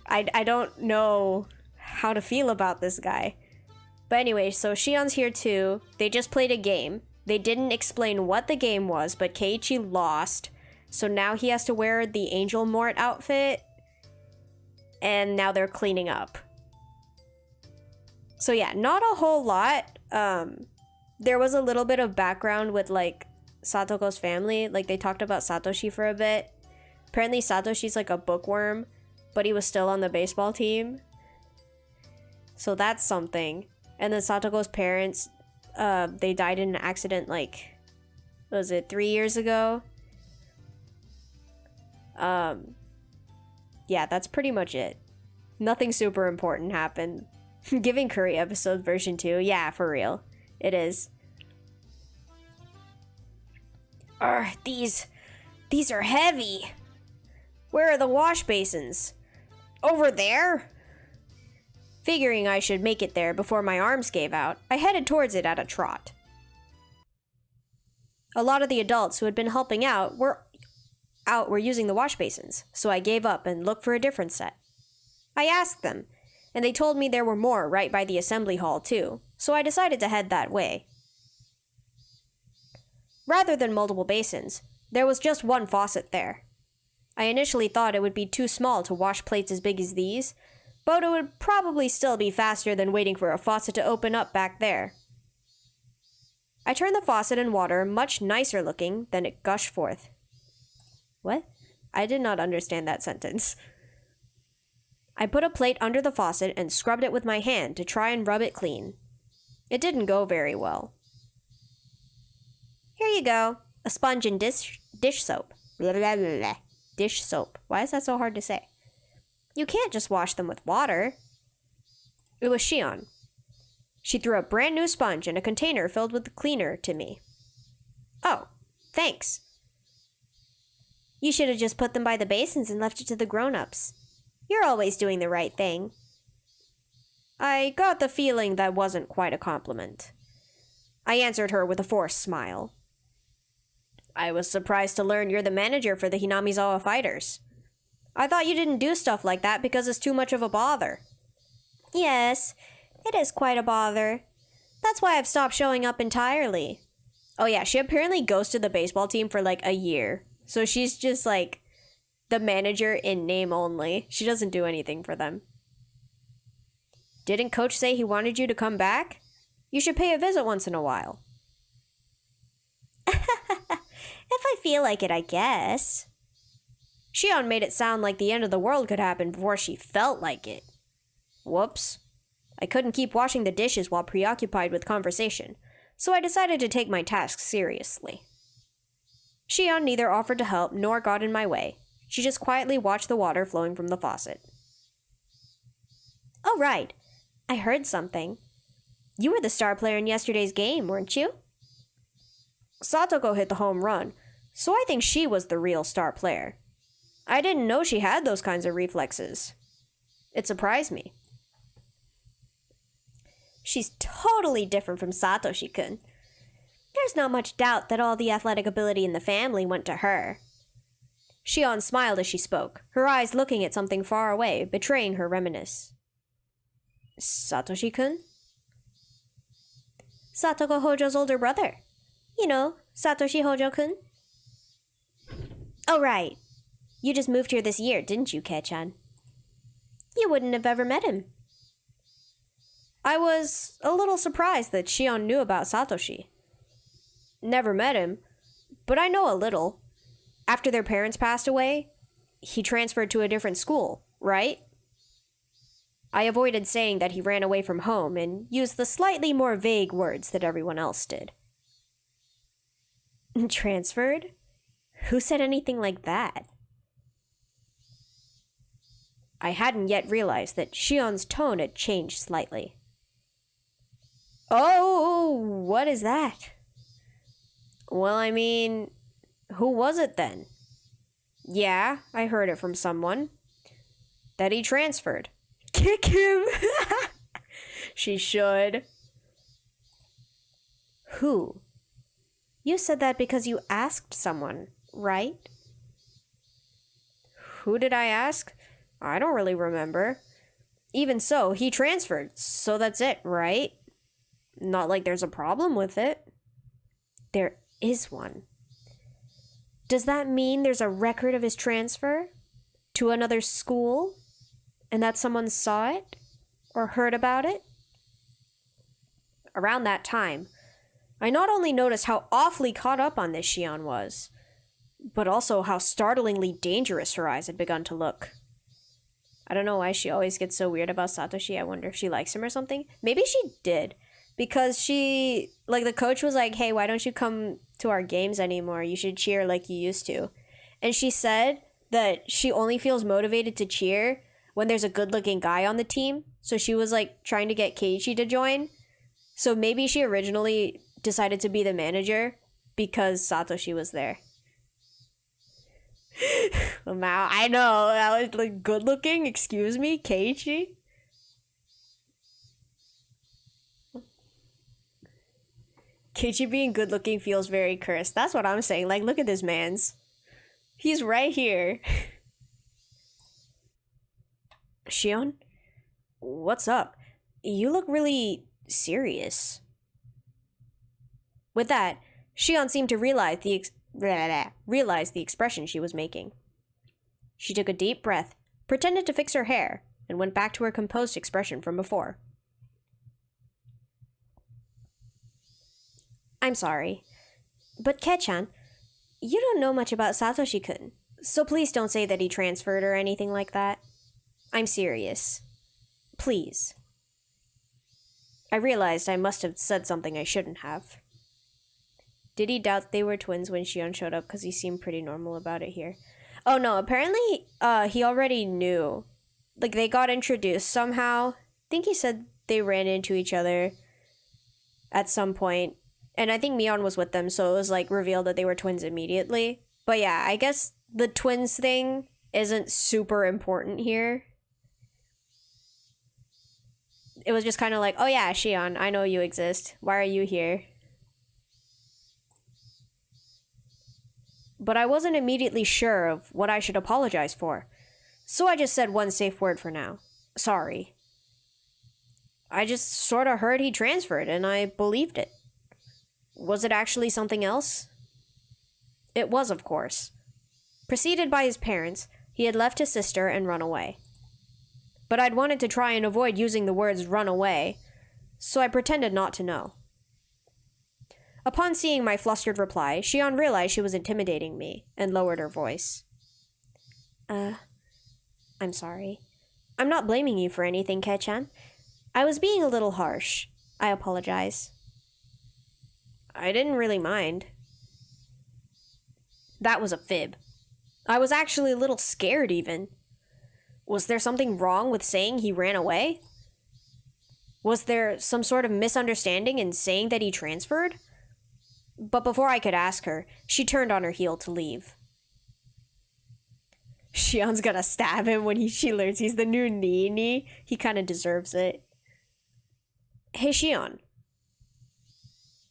I don't know how to feel about this guy. But anyway, so Shion's here too. They just played a game. They didn't explain what the game was, but Keiichi lost. So now he has to wear the Angel Mort outfit. And now they're cleaning up. So yeah, not a whole lot. There was a little bit of background with like Satoko's family. Like they talked about Satoshi for a bit. Apparently Satoshi's like a bookworm, but he was still on the baseball team. So that's something. And then Satoko's parents, they died in an accident like, was it 3 years ago? Yeah, that's pretty much it. Nothing super important happened. Giving Curry episode version 2. Yeah, for real. It is. These are heavy. Where are the wash basins? Over there? Figuring I should make it there before my arms gave out, I headed towards it at a trot. A lot of the adults who had been helping out were using the wash basins, so I gave up and looked for a different set. I asked them, and they told me there were more right by the assembly hall too, so I decided to head that way. Rather than multiple basins, there was just one faucet there. I initially thought it would be too small to wash plates as big as these, but it would probably still be faster than waiting for a faucet to open up back there. I turned the faucet in water much nicer looking than it gushed forth. What? I did not understand that sentence. I put a plate under the faucet and scrubbed it with my hand to try and rub it clean. It didn't go very well. Here you go. A sponge and dish soap. Blah, blah, blah, blah. Dish soap. Why is that so hard to say? You can't just wash them with water. It was Shion. She threw a brand new sponge and a container filled with cleaner to me. Oh, thanks. You should have just put them by the basins and left it to the grown-ups. You're always doing the right thing. I got the feeling that wasn't quite a compliment. I answered her with a forced smile. I was surprised to learn you're the manager for the Hinamizawa Fighters. I thought you didn't do stuff like that because it's too much of a bother. Yes, it is quite a bother. That's why I've stopped showing up entirely. Oh yeah, she apparently ghosted the baseball team for like a year. So she's just like the manager in name only. She doesn't do anything for them. Didn't Coach say he wanted you to come back? You should pay a visit once in a while. If I feel like it, I guess. Shion made it sound like the end of the world could happen before she felt like it. Whoops. I couldn't keep washing the dishes while preoccupied with conversation, so I decided to take my task seriously. Shion neither offered to help nor got in my way. She just quietly watched the water flowing from the faucet. Oh, right. I heard something. You were the star player in yesterday's game, weren't you? Satoko hit the home run, so I think she was the real star player. I didn't know she had those kinds of reflexes. It surprised me. She's totally different from Satoshi-kun. There's there's not much doubt that all the athletic ability in the family went to her. Shion smiled as she spoke, her eyes looking at something far away, betraying her reminiscence. Satoshi-kun? Satoko Hojou's older brother. You know, Satoshi Hojou-kun. Oh, right. You just moved here this year, didn't you, Kei-chan? You wouldn't have ever met him. I was a little surprised that Shion knew about Satoshi. Never met him, but I know a little. After their parents passed away, he transferred to a different school, right? I avoided saying that he ran away from home and used the slightly more vague words that everyone else did. Transferred? Who said anything like that? I hadn't yet realized that Shion's tone had changed slightly. Oh, what is that? Well, I mean, who was it then? Yeah, I heard it from someone. That he transferred. Kick him! She should. Who? You said that because you asked someone, right? Who did I ask? I don't really remember. Even so, he transferred, so that's it, right? Not like there's a problem with it. There is one. Does that mean there's a record of his transfer? To another school? And that someone saw it? Or heard about it? Around that time, I not only noticed how awfully caught up on this Shion was, but also how startlingly dangerous her eyes had begun to look. I don't know why she always gets so weird about Satoshi. I wonder if she likes him or something. Maybe she did. Because she, like, the coach was like, hey, why don't you come to our games anymore? You should cheer like you used to. And she said that she only feels motivated to cheer when there's a good-looking guy on the team. So she was, like, trying to get Keiichi to join. So maybe she originally decided to be the manager because Satoshi was there. Wow, I know, that was, like, good-looking? Excuse me? Keiichi? Keiichi being good-looking feels very cursed. That's what I'm saying. Like, look at this man's. He's right here. Shion? What's up? You look really serious. With that, Shion seemed to realize the expression she was making. She took a deep breath, pretended to fix her hair, and went back to her composed expression from before. I'm sorry, but Kei-chan, you don't know much about Satoshi-kun, so please don't say that he transferred or anything like that. I'm serious. Please. I realized I must have said something I shouldn't have. Did he doubt they were twins when Shion showed up? Because he seemed pretty normal about it here. Oh no, apparently he already knew. Like, they got introduced somehow. I think he said they ran into each other at some point. And I think Mion was with them, so it was, like, revealed that they were twins immediately. But yeah, I guess the twins thing isn't super important here. It was just kind of like, oh yeah, Shion, I know you exist. Why are you here? But I wasn't immediately sure of what I should apologize for. So I just said one safe word for now. Sorry. I just sort of heard he transferred, and I believed it. Was it actually something else? It was, of course. Preceded by his parents, he had left his sister and run away. But I'd wanted to try and avoid using the words run away, so I pretended not to know. Upon seeing my flustered reply, Shion realized she was intimidating me and lowered her voice. I'm sorry. I'm not blaming you for anything, Kei-chan. I was being a little harsh. I apologize. I didn't really mind. That was a fib. I was actually a little scared, even. Was there something wrong with saying he ran away? Was there some sort of misunderstanding in saying that he transferred? But before I could ask her, she turned on her heel to leave. Shion's gonna stab him when she learns he's the new Nini. He kind of deserves it. Hey, Shion.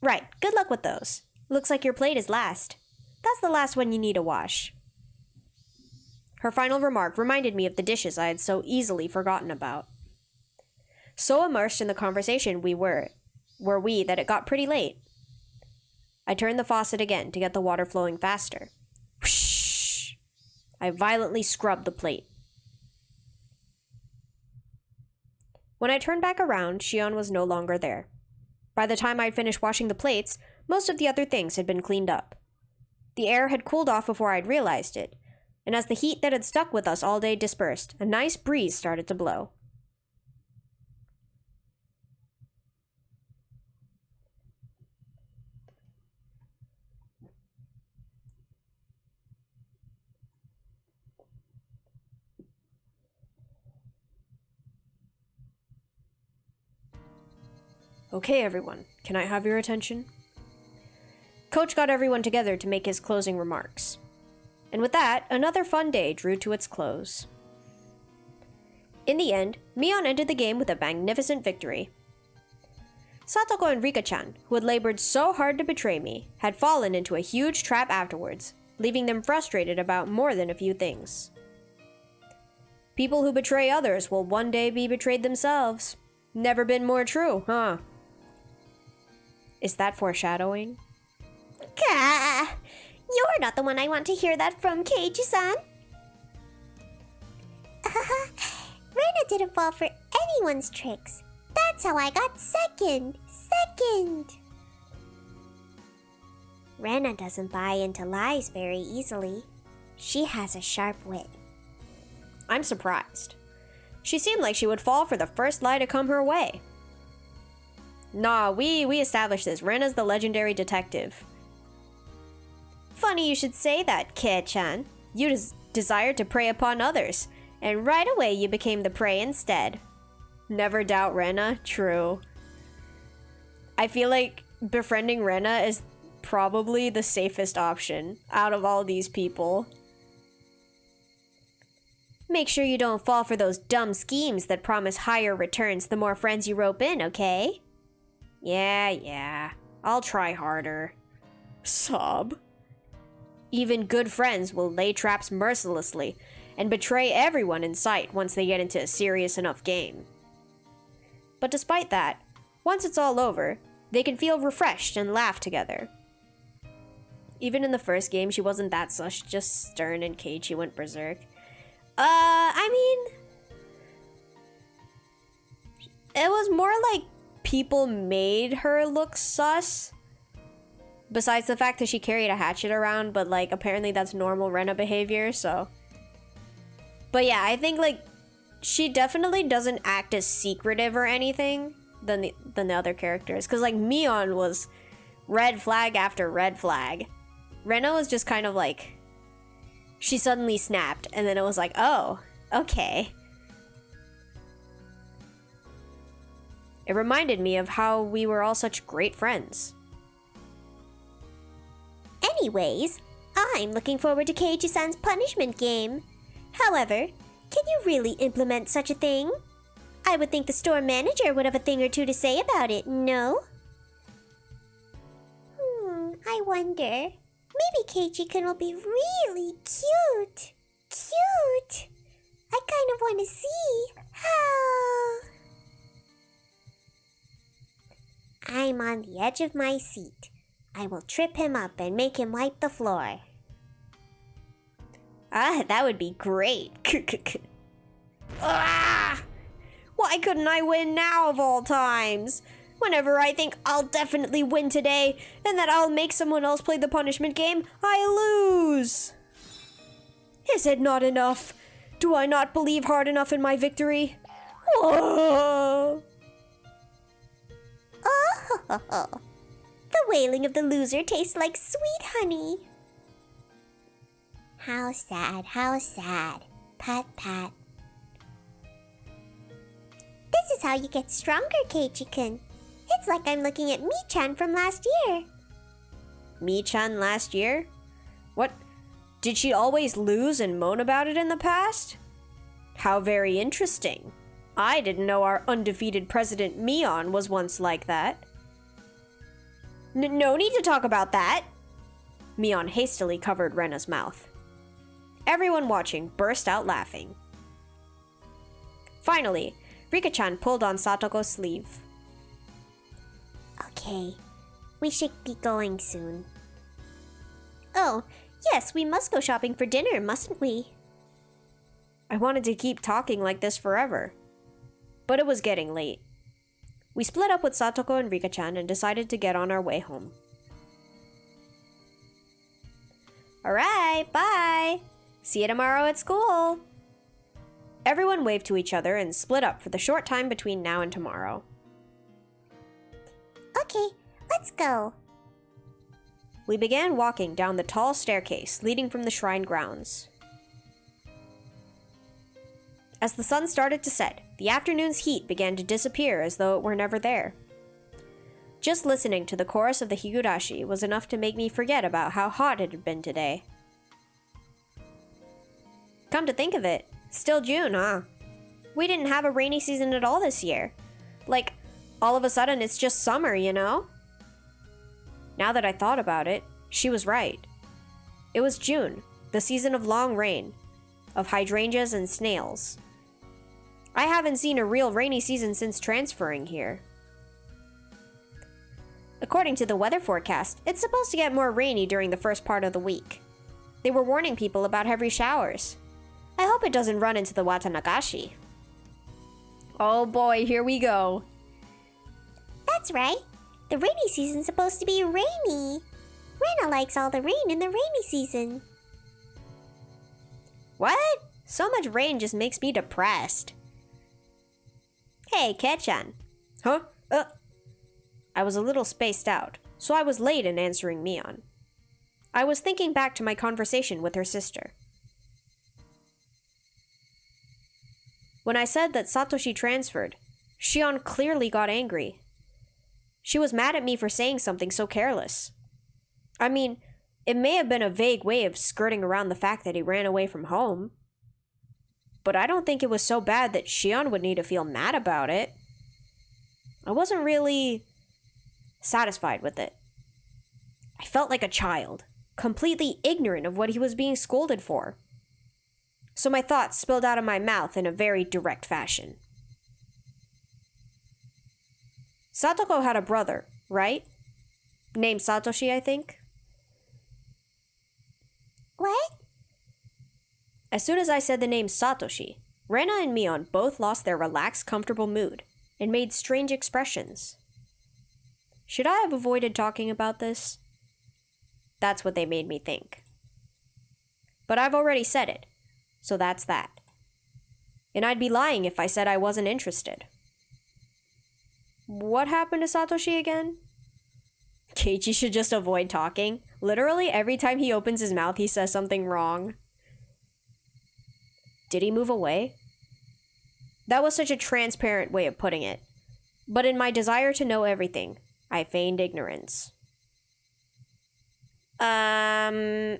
Right, good luck with those. Looks like your plate is last. That's the last one you need to wash. Her final remark reminded me of the dishes I had so easily forgotten about. So immersed in the conversation were we that it got pretty late. I turned the faucet again to get the water flowing faster. Whoosh! I violently scrubbed the plate. When I turned back around, Shion was no longer there. By the time I'd finished washing the plates, most of the other things had been cleaned up. The air had cooled off before I'd realized it, and as the heat that had stuck with us all day dispersed, a nice breeze started to blow. Okay, everyone, can I have your attention? Coach got everyone together to make his closing remarks. And with that, another fun day drew to its close. In the end, Mion ended the game with a magnificent victory. Satoko and Rika-chan, who had labored so hard to betray me, had fallen into a huge trap afterwards, leaving them frustrated about more than a few things. People who betray others will one day be betrayed themselves. Never been more true, huh? Is that foreshadowing? Gah! You're not the one I want to hear that from, Keiji-san. Rena didn't fall for anyone's tricks. That's how I got second. Rena doesn't buy into lies very easily. She has a sharp wit. I'm surprised. She seemed like she would fall for the first lie to come her way. Nah, we established this. Rena's the legendary detective. Funny you should say that, Kei-chan. You desired to prey upon others, and right away you became the prey instead. Never doubt Rena, true. I feel like befriending Rena is probably the safest option out of all these people. Make sure you don't fall for those dumb schemes that promise higher returns the more friends you rope in, okay? Yeah, I'll try harder. Sob. Even good friends will lay traps mercilessly and betray everyone in sight once they get into a serious enough game. But despite that, once it's all over, they can feel refreshed and laugh together. Even in the first game, she wasn't that such, just stern and Keiichi went berserk. It was more like people made her look sus. Besides the fact that she carried a hatchet around, but like apparently that's normal Rena behavior, so. But yeah, I think like she definitely doesn't act as secretive or anything than the other characters. Cause like Mion was red flag after red flag. Rena was just kind of like, she suddenly snapped and then it was like, oh, okay. It reminded me of how we were all such great friends. Anyways, I'm looking forward to Keiji-san's punishment game. However, can you really implement such a thing? I would think the store manager would have a thing or two to say about it, no? I wonder. Maybe Keiji-kun will be really cute. I kind of want to see how... I'm on the edge of my seat. I will trip him up and make him wipe the floor. Ah, that would be great. Ah! Why couldn't I win now of all times? Whenever I think I'll definitely win today, and that I'll make someone else play the punishment game, I lose. Is it not enough? Do I not believe hard enough in my victory? Whoa! Oh, the wailing of the loser tastes like sweet honey. How sad, how sad. Pat, pat. This is how you get stronger, Keiji-kun. It's like I'm looking at Mi-chan from last year. Mi-chan last year? What? Did she always lose and moan about it in the past? How very interesting. I didn't know our undefeated president Mion was once like that. No need to talk about that! Mion hastily covered Rena's mouth. Everyone watching burst out laughing. Finally, Rika-chan pulled on Satoko's sleeve. Okay, we should be going soon. Oh, yes, we must go shopping for dinner, mustn't we? I wanted to keep talking like this forever. But it was getting late. We split up with Satoko and Rika-chan and decided to get on our way home. Alright, bye! See you tomorrow at school! Everyone waved to each other and split up for the short time between now and tomorrow. Okay, let's go. We began walking down the tall staircase leading from the shrine grounds. As the sun started to set, the afternoon's heat began to disappear as though it were never there. Just listening to the chorus of the Higurashi was enough to make me forget about how hot it had been today. Come to think of it, still June, huh? We didn't have a rainy season at all this year. Like, all of a sudden it's just summer, you know? Now that I thought about it, she was right. It was June, the season of long rain, of hydrangeas and snails. I haven't seen a real rainy season since transferring here. According to the weather forecast, it's supposed to get more rainy during the first part of the week. They were warning people about heavy showers. I hope it doesn't run into the Watanagashi. Oh boy, here we go. That's right. The rainy season's supposed to be rainy. Rena likes all the rain in the rainy season. What? So much rain just makes me depressed. Hey, Kechan. Huh? I was a little spaced out, so I was late in answering Mion. I was thinking back to my conversation with her sister. When I said that Satoshi transferred, Shion clearly got angry. She was mad at me for saying something so careless. I mean, it may have been a vague way of skirting around the fact that he ran away from home. But I don't think it was so bad that Shion would need to feel mad about it. I wasn't really satisfied with it. I felt like a child, completely ignorant of what he was being scolded for. So my thoughts spilled out of my mouth in a very direct fashion. Satoko had a brother, right? Named Satoshi, I think. What? As soon as I said the name Satoshi, Rena and Mion both lost their relaxed, comfortable mood and made strange expressions. Should I have avoided talking about this? That's what they made me think. But I've already said it, so that's that. And I'd be lying if I said I wasn't interested. What happened to Satoshi again? Keiichi should just avoid talking. Literally, every time he opens his mouth, he says something wrong. Did he move away? That was such a transparent way of putting it. But in my desire to know everything, I feigned ignorance. Mion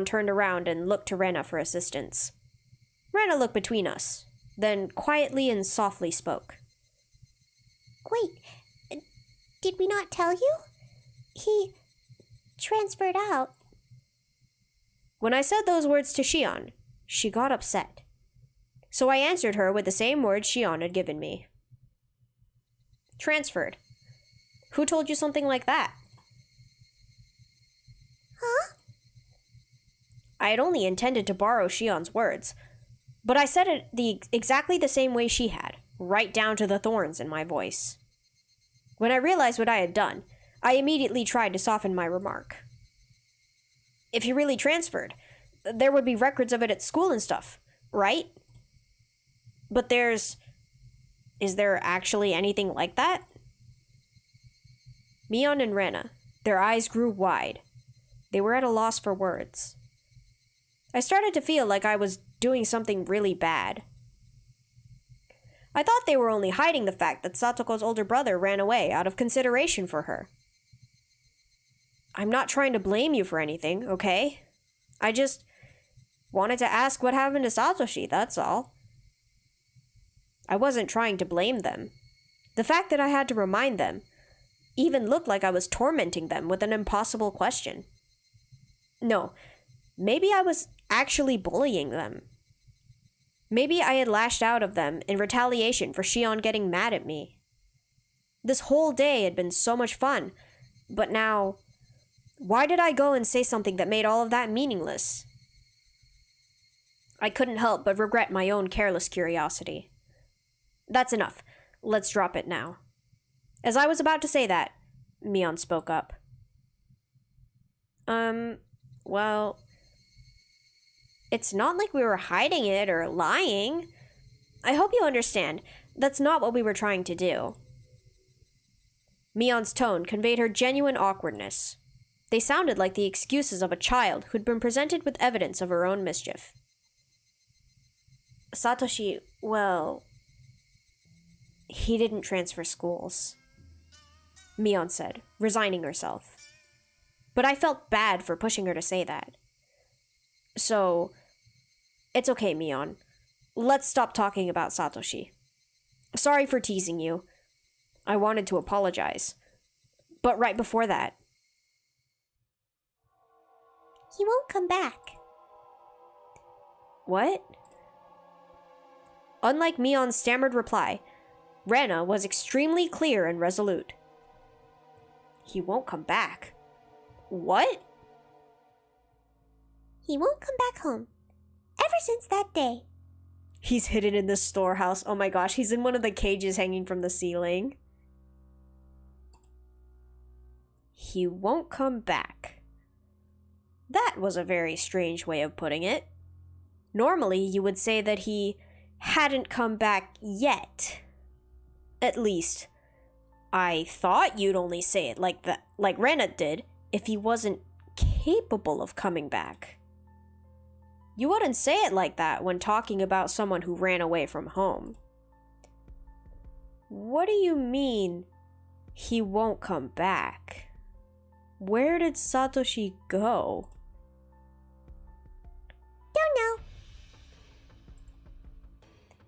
turned around and looked to Rena for assistance. Rena looked between us, then quietly and softly spoke. Wait, did we not tell you? He transferred out. When I said those words to Shion, she got upset. So I answered her with the same words Shion had given me. Transferred. Who told you something like that? Huh? I had only intended to borrow Shion's words, but I said it exactly the same way she had, right down to the thorns in my voice. When I realized what I had done, I immediately tried to soften my remark. If he really transferred, there would be records of it at school and stuff, right? But is there actually anything like that? Mion and Rena, their eyes grew wide. They were at a loss for words. I started to feel like I was doing something really bad. I thought they were only hiding the fact that Satoko's older brother ran away out of consideration for her. I'm not trying to blame you for anything, okay? I just wanted to ask what happened to Satoshi, that's all. I wasn't trying to blame them. The fact that I had to remind them, even looked like I was tormenting them with an impossible question. No, maybe I was actually bullying them. Maybe I had lashed out of them in retaliation for Shion getting mad at me. This whole day had been so much fun, but now, why did I go and say something that made all of that meaningless? I couldn't help but regret my own careless curiosity. That's enough. Let's drop it now. As I was about to say that, Mion spoke up. Well, it's not like we were hiding it or lying. I hope you understand. That's not what we were trying to do. Mion's tone conveyed her genuine awkwardness. They sounded like the excuses of a child who'd been presented with evidence of her own mischief. Satoshi, well, he didn't transfer schools, Mion said, resigning herself. But I felt bad for pushing her to say that. So, it's okay, Mion. Let's stop talking about Satoshi. Sorry for teasing you. I wanted to apologize. But right before that... He won't come back. What? Unlike Mion's stammered reply, Rena was extremely clear and resolute. He won't come back. What? He won't come back home. Ever since that day. He's hidden in the storehouse. Oh my gosh, he's in one of the cages hanging from the ceiling. He won't come back. That was a very strange way of putting it. Normally, you would say that he hadn't come back yet. At least, I thought you'd only say it like that, like Rena did, if he wasn't capable of coming back. You wouldn't say it like that when talking about someone who ran away from home. What do you mean, he won't come back? Where did Satoshi go? Don't know.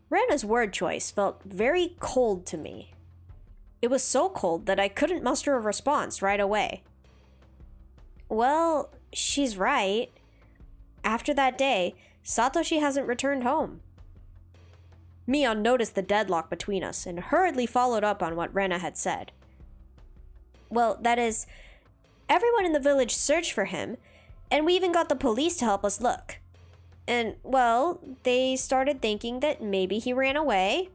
Rena's word choice felt very cold to me. It was so cold that I couldn't muster a response right away. Well, she's right. After that day, Satoshi hasn't returned home. Mion noticed the deadlock between us and hurriedly followed up on what Rena had said. Well, that is, everyone in the village searched for him, and we even got the police to help us look. And, well, they started thinking that maybe he ran away.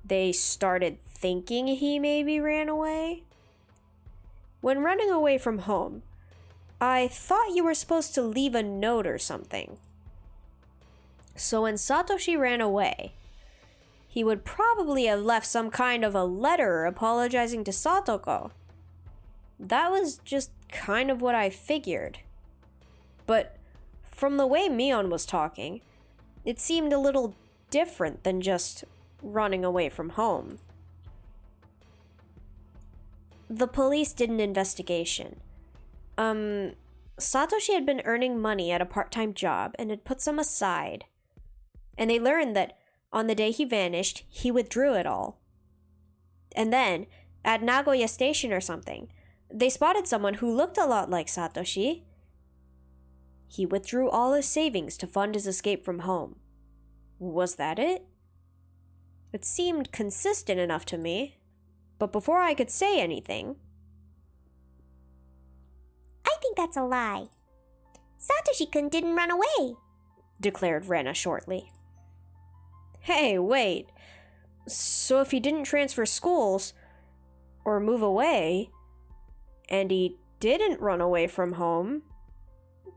They started thinking he maybe ran away? When running away from home, I thought you were supposed to leave a note or something. So when Satoshi ran away, he would probably have left some kind of a letter apologizing to Satoko. That was just kind of what I figured. But from the way Mion was talking, it seemed a little different than just running away from home. The police did an investigation. Satoshi had been earning money at a part-time job and had put some aside. And they learned that on the day he vanished, he withdrew it all. And then, at Nagoya Station or something, they spotted someone who looked a lot like Satoshi. He withdrew all his savings to fund his escape from home. Was that it? It seemed consistent enough to me. But before I could say anything... I think that's a lie. Satoshi-kun didn't run away, declared Rena shortly. Hey, wait. So if he didn't transfer schools, or move away, and he didn't run away from home,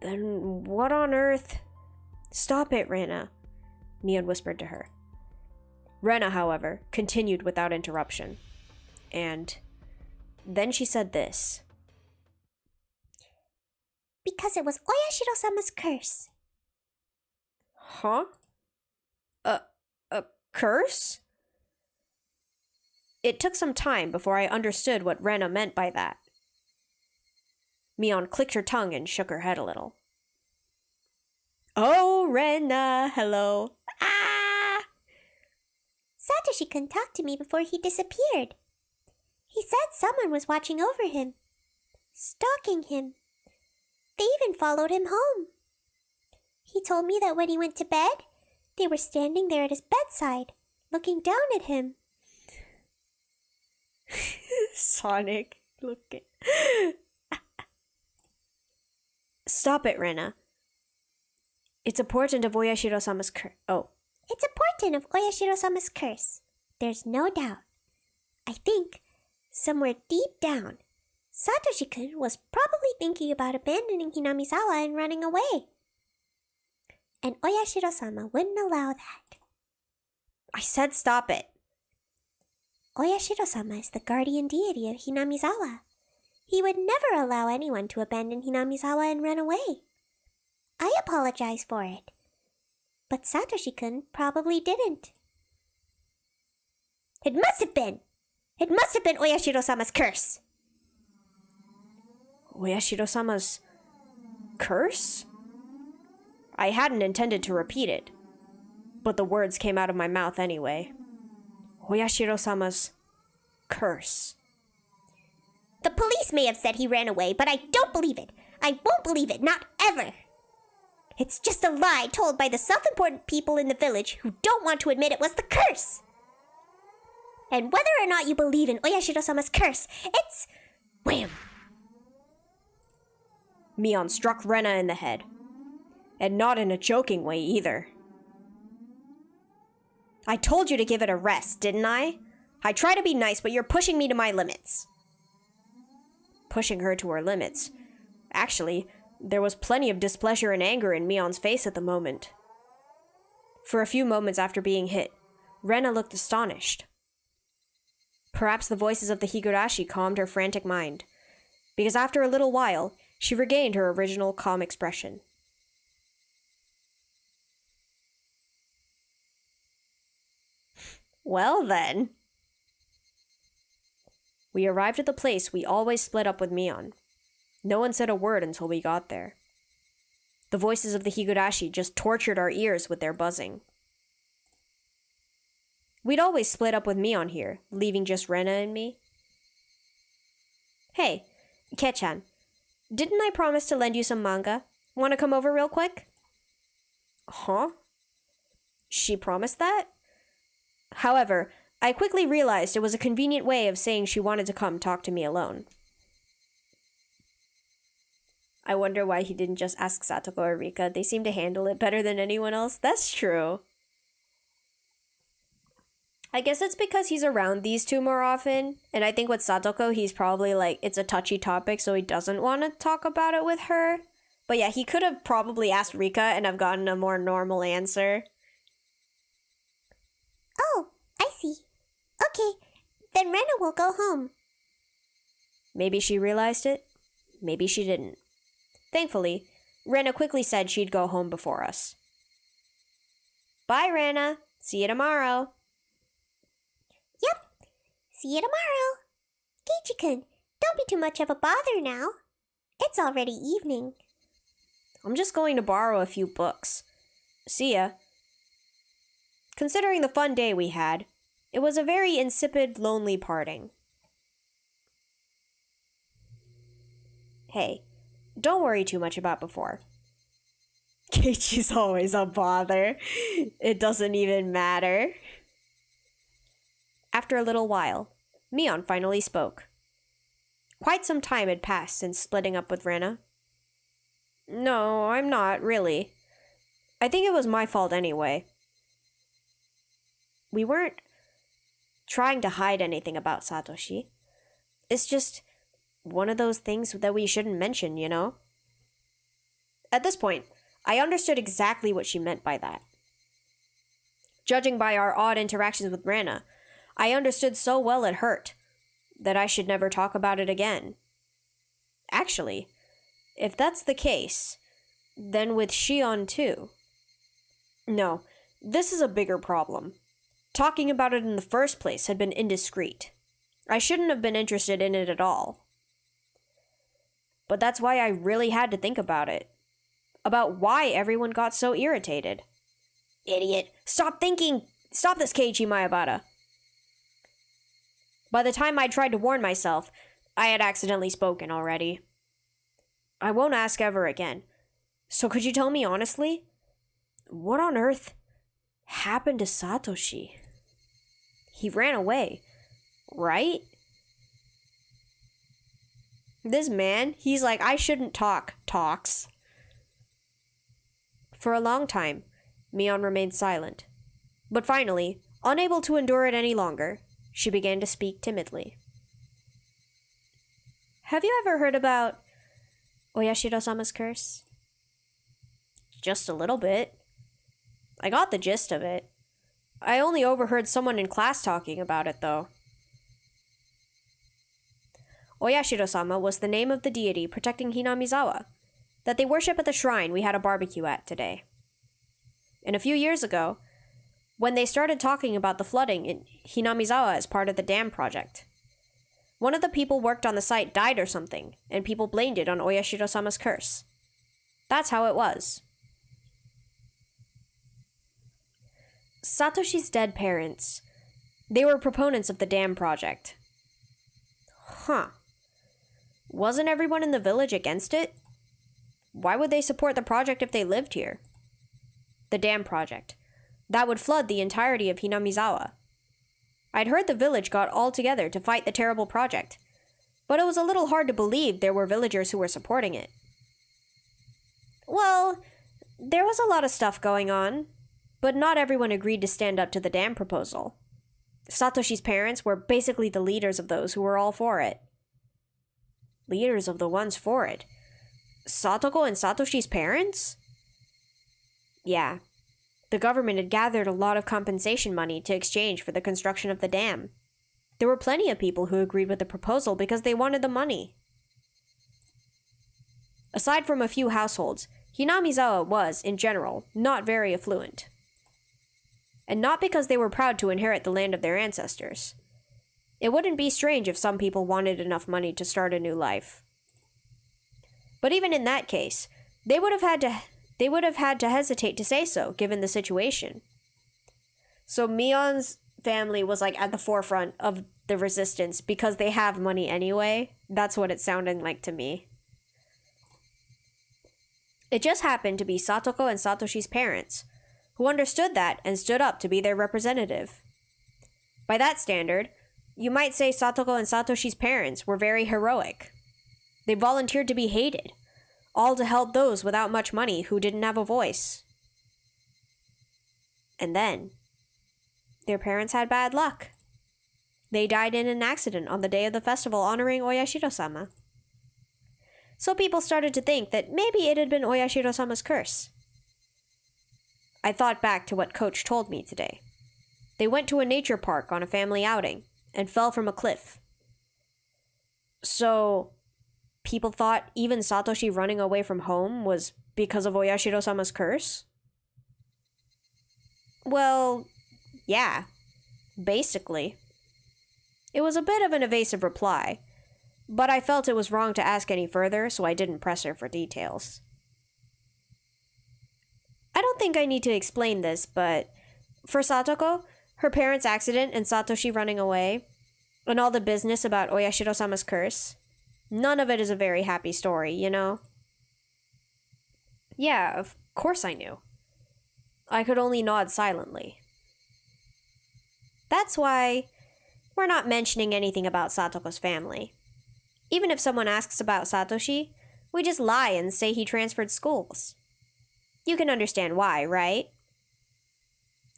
then what on earth... Stop it, Rena, Mion whispered to her. Rena, however, continued without interruption. And then she said this. Because it was Oyashiro-sama's curse. Huh? A curse? It took some time before I understood what Rena meant by that. Mion clicked her tongue and shook her head a little. Oh, Rena, hello. Ah! Satoshi-kun talked to me before he disappeared. He said someone was watching over him, stalking him. They even followed him home. He told me that when he went to bed, they were standing there at his bedside, looking down at him. Sonic, look at... Stop it, Rena. It's a portent of Oyashiro-sama's curse. Oh. It's a portent of Oyashiro-sama's curse. There's no doubt. I think, somewhere deep down, Satoshi-kun was probably thinking about abandoning Hinamizawa and running away. And Oyashiro-sama wouldn't allow that. I said stop it. Oyashiro-sama is the guardian deity of Hinamizawa. He would never allow anyone to abandon Hinamizawa and run away. I apologize for it. But Satoshi-kun probably didn't. It must have been Oyashiro-sama's curse. Oyashiro-sama's curse? I hadn't intended to repeat it, but the words came out of my mouth anyway. Oyashiro-sama's curse. The police may have said he ran away, but I don't believe it. I won't believe it, not ever. It's just a lie told by the self-important people in the village who don't want to admit it was the curse. And whether or not you believe in Oyashiro-sama's curse, it's... wham! Mion struck Rena in the head. And not in a joking way either. I told you to give it a rest, didn't I? I try to be nice, but you're pushing me to my limits. Pushing her to her limits. Actually, there was plenty of displeasure and anger in Mion's face at the moment. For a few moments after being hit, Rena looked astonished. Perhaps the voices of the Higurashi calmed her frantic mind, because after a little while, she regained her original calm expression. Well then. We arrived at the place we always split up with Mion. No one said a word until we got there. The voices of the Higurashi just tortured our ears with their buzzing. We'd always split up with Mion here, leaving just Rena and me. Hey, Kechan, didn't I promise to lend you some manga? Want to come over real quick? Huh? She promised that? However, I quickly realized it was a convenient way of saying she wanted to come talk to me alone. I wonder why he didn't just ask Satoko or Rika. They seem to handle it better than anyone else. That's true. I guess it's because he's around these two more often. And I think with Satoko, he's probably like, it's a touchy topic, so he doesn't want to talk about it with her. But yeah, he could have probably asked Rika and have gotten a more normal answer. Oh, I see. Okay, then Rena will go home. Maybe she realized it. Maybe she didn't. Thankfully, Rena quickly said she'd go home before us. Bye, Rena. See you tomorrow. Yep. See you tomorrow. Keiichi-kun, don't be too much of a bother now. It's already evening. I'm just going to borrow a few books. See ya. Considering the fun day we had, it was a very insipid, lonely parting. Hey, don't worry too much about before. Keiichi's always a bother. It doesn't even matter. After a little while, Mion finally spoke. Quite some time had passed since splitting up with Rena. No, I'm not, really. I think it was my fault anyway. We weren't trying to hide anything about Satoshi. It's just one of those things that we shouldn't mention, you know? At this point, I understood exactly what she meant by that. Judging by our odd interactions with Rena, I understood so well it hurt that I should never talk about it again. Actually, if that's the case, then with Shion too. No, this is a bigger problem. Talking about it in the first place had been indiscreet. I shouldn't have been interested in it at all. But that's why I really had to think about it. About why everyone got so irritated. Idiot. Stop thinking! Stop this, Keiichi Maebara. By the time I tried to warn myself, I had accidentally spoken already. I won't ask ever again. So could you tell me honestly? What on earth happened to Satoshi? He ran away, right? This man, he's like, I shouldn't talks. For a long time, Mion remained silent. But finally, unable to endure it any longer, she began to speak timidly. Have you ever heard about Oyashiro-sama's curse? Just a little bit. I got the gist of it. I only overheard someone in class talking about it, though. Oyashiro-sama was the name of the deity protecting Hinamizawa, that they worship at the shrine we had a barbecue at today. And a few years ago, when they started talking about the flooding in Hinamizawa as part of the dam project, one of the people worked on the site died or something, and people blamed it on Oyashiro-sama's curse. That's how it was. Satoshi's dead parents, they were proponents of the dam project. Huh. Wasn't everyone in the village against it? Why would they support the project if they lived here? The dam project. That would flood the entirety of Hinamizawa. I'd heard the village got all together to fight the terrible project, but it was a little hard to believe there were villagers who were supporting it. Well, there was a lot of stuff going on, but not everyone agreed to stand up to the dam proposal. Satoshi's parents were basically the leaders of those who were all for it. Leaders of the ones for it? Satoko and Satoshi's parents? Yeah. The government had gathered a lot of compensation money to exchange for the construction of the dam. There were plenty of people who agreed with the proposal because they wanted the money. Aside from a few households, Hinamizawa was, in general, not very affluent. And not because they were proud to inherit the land of their ancestors. It wouldn't be strange if some people wanted enough money to start a new life. But even in that case, they would have had to hesitate to say so, given the situation. So Mion's family was like at the forefront of the resistance because they have money anyway. That's what it's sounding like to me. It just happened to be Satoko and Satoshi's parents, who understood that and stood up to be their representative. By that standard, you might say Satoko and Satoshi's parents were very heroic. They volunteered to be hated, all to help those without much money who didn't have a voice. And then, their parents had bad luck. They died in an accident on the day of the festival honoring Oyashiro-sama. So people started to think that maybe it had been Oyashiro-sama's curse. I thought back to what Coach told me today. They went to a nature park on a family outing and fell from a cliff. So, people thought even Satoshi running away from home was because of Oyashiro-sama's curse? Well, yeah, basically. It was a bit of an evasive reply, but I felt it was wrong to ask any further, so I didn't press her for details. I don't think I need to explain this, but for Satoko, her parents' accident and Satoshi running away, and all the business about Oyashiro-sama's curse, none of it is a very happy story, you know? Yeah, of course I knew. I could only nod silently. That's why we're not mentioning anything about Satoko's family. Even if someone asks about Satoshi, we just lie and say he transferred schools. You can understand why, right?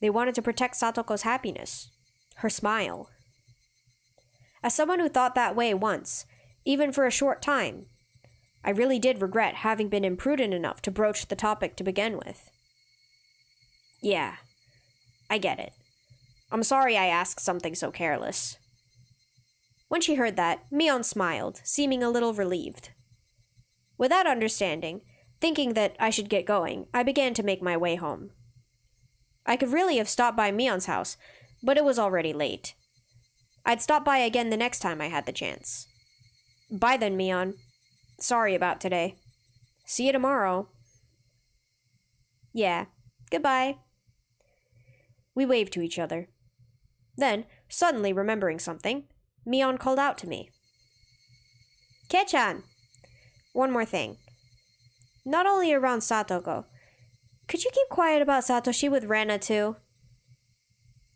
They wanted to protect Satoko's happiness, her smile. As someone who thought that way once, even for a short time, I really did regret having been imprudent enough to broach the topic to begin with. Yeah, I get it. I'm sorry I asked something so careless. When she heard that, Mion smiled, seeming a little relieved. Without understanding, thinking that I should get going, I began to make my way home. I could really have stopped by Mion's house, but it was already late. I'd stop by again the next time I had the chance. Bye then, Mion. Sorry about today. See you tomorrow. Yeah, goodbye. We waved to each other. Then, suddenly remembering something, Mion called out to me. Kei-chan! One more thing. Not only around Satoko. Could you keep quiet about Satoshi with Rena too?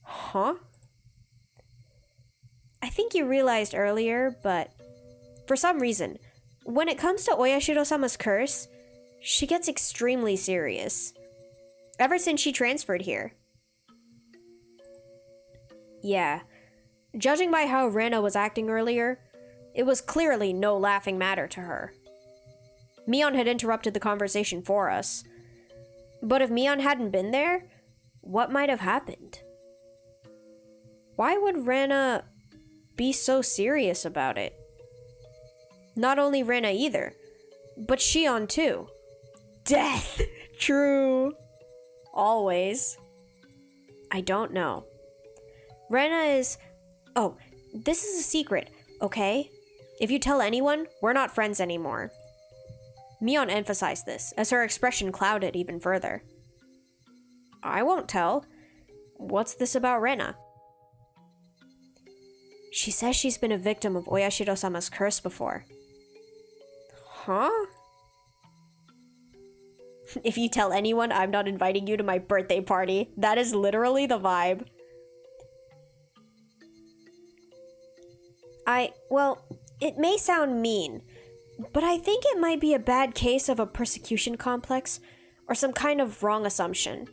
Huh? I think you realized earlier, but for some reason, when it comes to Oyashiro-sama's curse, she gets extremely serious. Ever since she transferred here. Yeah. Judging by how Rena was acting earlier, it was clearly no laughing matter to her. Mion had interrupted the conversation for us. But if Mion hadn't been there, what might have happened? Why would Rena be so serious about it? Not only Rena either, but Shion too. Death! True. Always. I don't know. Rena is... Oh, this is a secret, okay? If you tell anyone, we're not friends anymore. Mion emphasized this, as her expression clouded even further. I won't tell. What's this about Rena? She says she's been a victim of Oyashiro-sama's curse before. Huh? If you tell anyone, I'm not inviting you to my birthday party. That is literally the vibe. Well, it may sound mean, but I think it might be a bad case of a persecution complex or some kind of wrong assumption.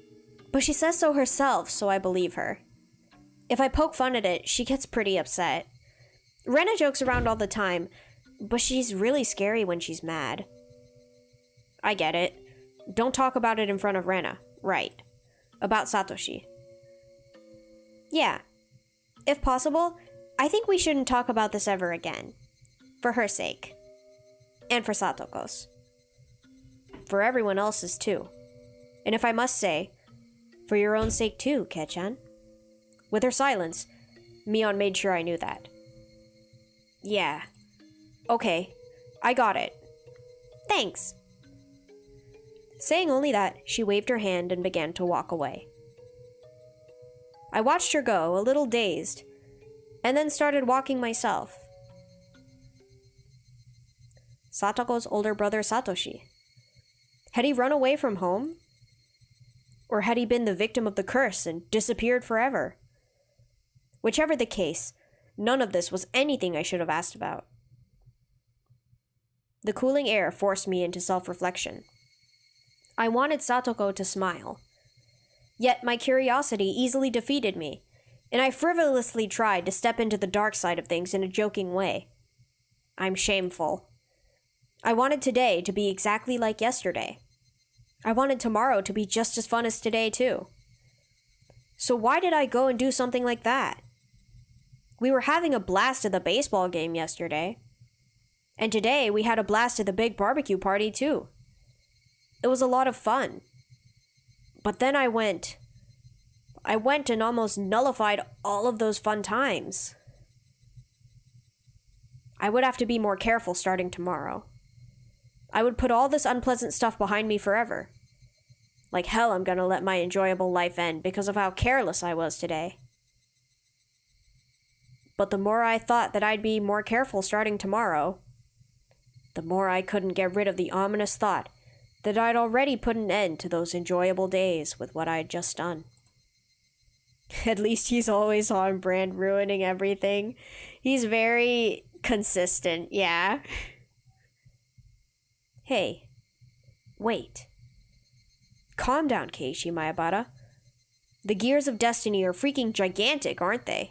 But she says so herself, so I believe her. If I poke fun at it, she gets pretty upset. Rena jokes around all the time, but she's really scary when she's mad. I get it. Don't talk about it in front of Rena. Right. About Satoshi. Yeah. If possible, I think we shouldn't talk about this ever again. For her sake. And for Satoko's. For everyone else's too. And if I must say, for your own sake too, Kei-chan. With her silence, Mion made sure I knew that. Yeah. Okay. I got it. Thanks. Saying only that, she waved her hand and began to walk away. I watched her go, a little dazed, and then started walking myself. Satoko's older brother Satoshi. Had he run away from home? Or had he been the victim of the curse and disappeared forever? Whichever the case, none of this was anything I should have asked about. The cooling air forced me into self-reflection. I wanted Satoko to smile. Yet my curiosity easily defeated me, and I frivolously tried to step into the dark side of things in a joking way. I'm shameful. I wanted today to be exactly like yesterday. I wanted tomorrow to be just as fun as today, too. So why did I go and do something like that? We were having a blast at the baseball game yesterday. And today we had a blast at the big barbecue party, too. It was a lot of fun. But then I went and almost nullified all of those fun times. I would have to be more careful starting tomorrow. I would put all this unpleasant stuff behind me forever. Like hell, I'm gonna let my enjoyable life end because of how careless I was today. But the more I thought that I'd be more careful starting tomorrow, the more I couldn't get rid of the ominous thought that I'd already put an end to those enjoyable days with what I'd just done. At least he's always on brand, ruining everything. He's very consistent, yeah. Hey, wait. Calm down, Keiichi Maebara. The gears of destiny are freaking gigantic, aren't they?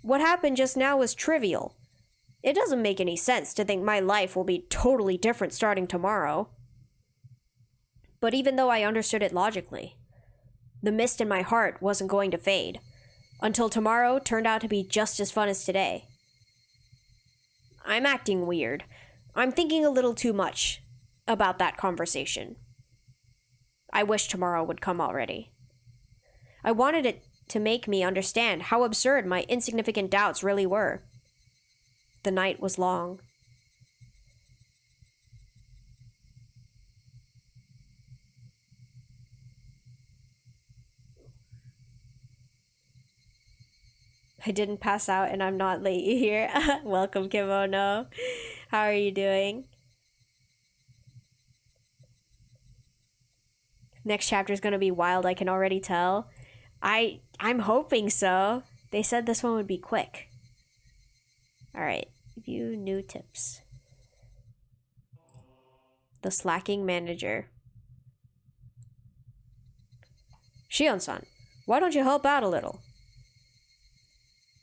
What happened just now was trivial. It doesn't make any sense to think my life will be totally different starting tomorrow. But even though I understood it logically, the mist in my heart wasn't going to fade, until tomorrow turned out to be just as fun as today. I'm acting weird. I'm thinking a little too much about that conversation. I wish tomorrow would come already. I wanted it to make me understand how absurd my insignificant doubts really were. The night was long. I didn't pass out and I'm not late here. Welcome, Kimono. How are you doing? Next chapter is gonna be wild, I can already tell. I'm hoping so. They said this one would be quick. Alright, view new tips. The slacking manager. Shion-san, why don't you help out a little?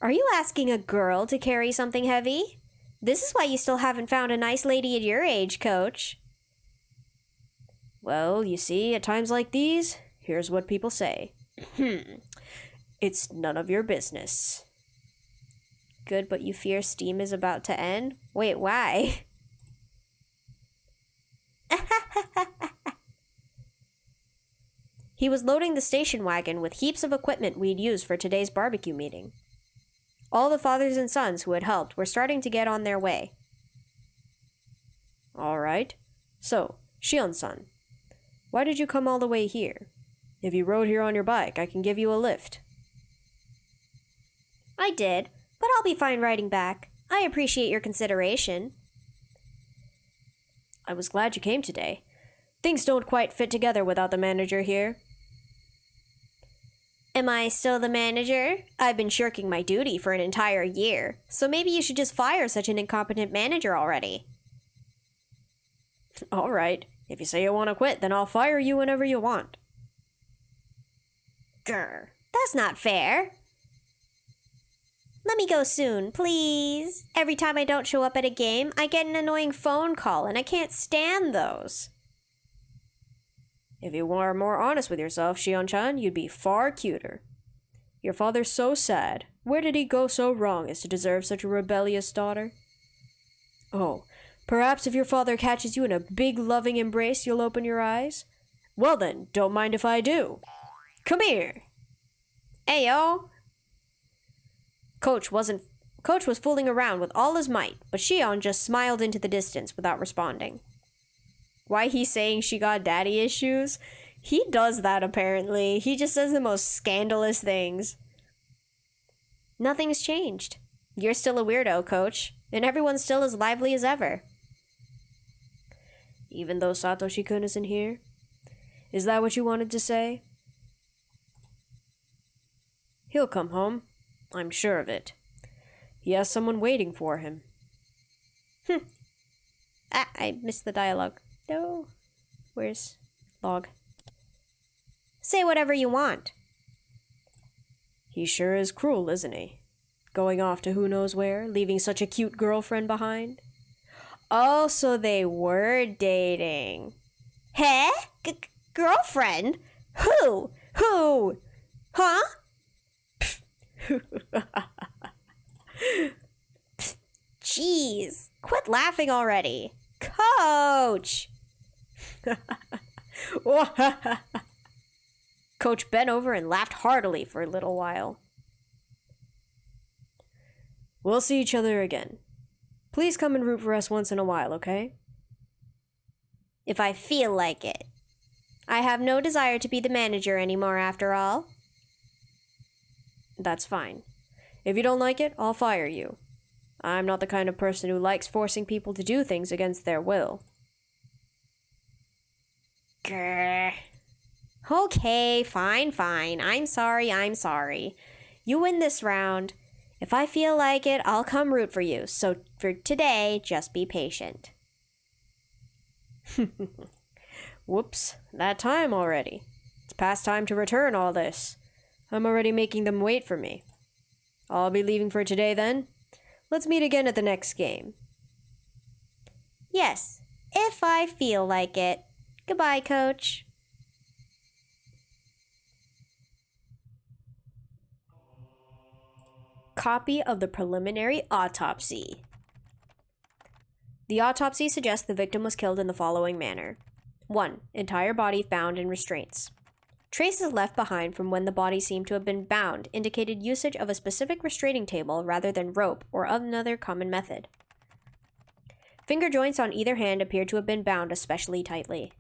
Are you asking a girl to carry something heavy? This is why you still haven't found a nice lady at your age, Coach. Well, you see, at times like these, here's what people say. It's none of your business. Good, but you fear steam is about to end? Wait, why? He was loading the station wagon with heaps of equipment we'd use for today's barbecue meeting. All the fathers and sons who had helped were starting to get on their way. All right. So, Shion-san, why did you come all the way here? If you rode here on your bike, I can give you a lift. I did, but I'll be fine riding back. I appreciate your consideration. I was glad you came today. Things don't quite fit together without the manager here. Am I still the manager? I've been shirking my duty for an entire year, so maybe you should just fire such an incompetent manager already. All right. If you say you want to quit, then I'll fire you whenever you want. Grr, that's not fair. Let me go soon, please. Every time I don't show up at a game, I get an annoying phone call, and I can't stand those. If you were more honest with yourself, Shion-chan, you'd be far cuter. Your father's so sad. Where did he go so wrong as to deserve such a rebellious daughter? Oh, perhaps if your father catches you in a big loving embrace, you'll open your eyes? Well then, don't mind if I do. Come here. Ayo. Coach was fooling around with all his might, but Shion just smiled into the distance without responding. Why he's saying she got daddy issues? He does that apparently. He just says the most scandalous things. Nothing's changed. You're still a weirdo, Coach, and everyone's still as lively as ever. Even though Satoshi-kun isn't here? Is that what you wanted to say? He'll come home. I'm sure of it. He has someone waiting for him. I missed the dialogue. No. Where's log? Say whatever you want. He sure is cruel, isn't he? Going off to who knows where, leaving such a cute girlfriend behind. Oh, so they were dating. Huh? Girlfriend? Who? Who? Huh? Jeez, quit laughing already. Coach! Coach bent over and laughed heartily for a little while. We'll see each other again. Please come and root for us once in a while, okay? If I feel like it. I have no desire to be the manager anymore after all. That's fine. If you don't like it, I'll fire you. I'm not the kind of person who likes forcing people to do things against their will. Grr. Okay, fine. I'm sorry. You win this round. If I feel like it, I'll come root for you. So for today, just be patient. Whoops, that time already. It's past time to return all this. I'm already making them wait for me. I'll be leaving for today then. Let's meet again at the next game. Yes, if I feel like it. Goodbye, Coach. Copy of the preliminary autopsy. The autopsy suggests the victim was killed in the following manner. 1. Entire body found in restraints. Traces left behind from when the body seemed to have been bound indicated usage of a specific restraining table rather than rope or another common method. Finger joints on either hand appeared to have been bound especially tightly.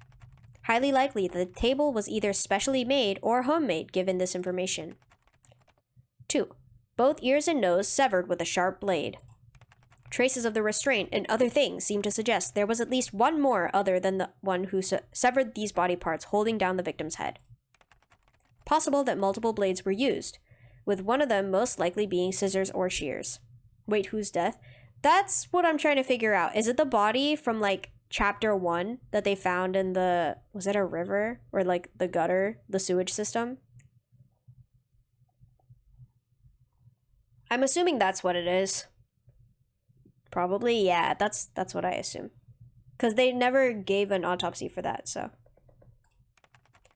Highly likely the table was either specially made or homemade given this information. 2. both ears and nose severed with a sharp blade. Traces of the restraint and other things seem to suggest there was at least one more other than the one who severed these body parts holding down the victim's head. Possible that multiple blades were used, with one of them most likely being scissors or shears. Wait, whose death? That's what I'm trying to figure out. Is it the body from, like, chapter 1 that they found in the... Was it a river? Or, like, the gutter? The sewage system? I'm assuming that's what it is. Probably, yeah. That's what I assume. Because they never gave an autopsy for that, so...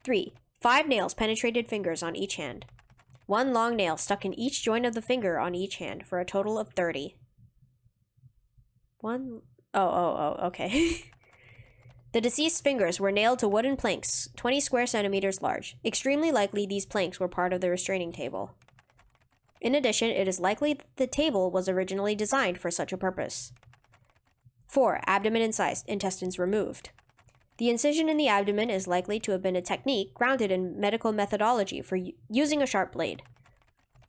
3. 5 nails penetrated fingers on each hand. 1 long nail stuck in each joint of the finger on each hand for a total of 30. Okay. The deceased's fingers were nailed to wooden planks 20 square centimeters large. Extremely likely these planks were part of the restraining table. In addition, it is likely that the table was originally designed for such a purpose. 4. Abdomen incised, intestines removed. The incision in the abdomen is likely to have been a technique grounded in medical methodology for using a sharp blade.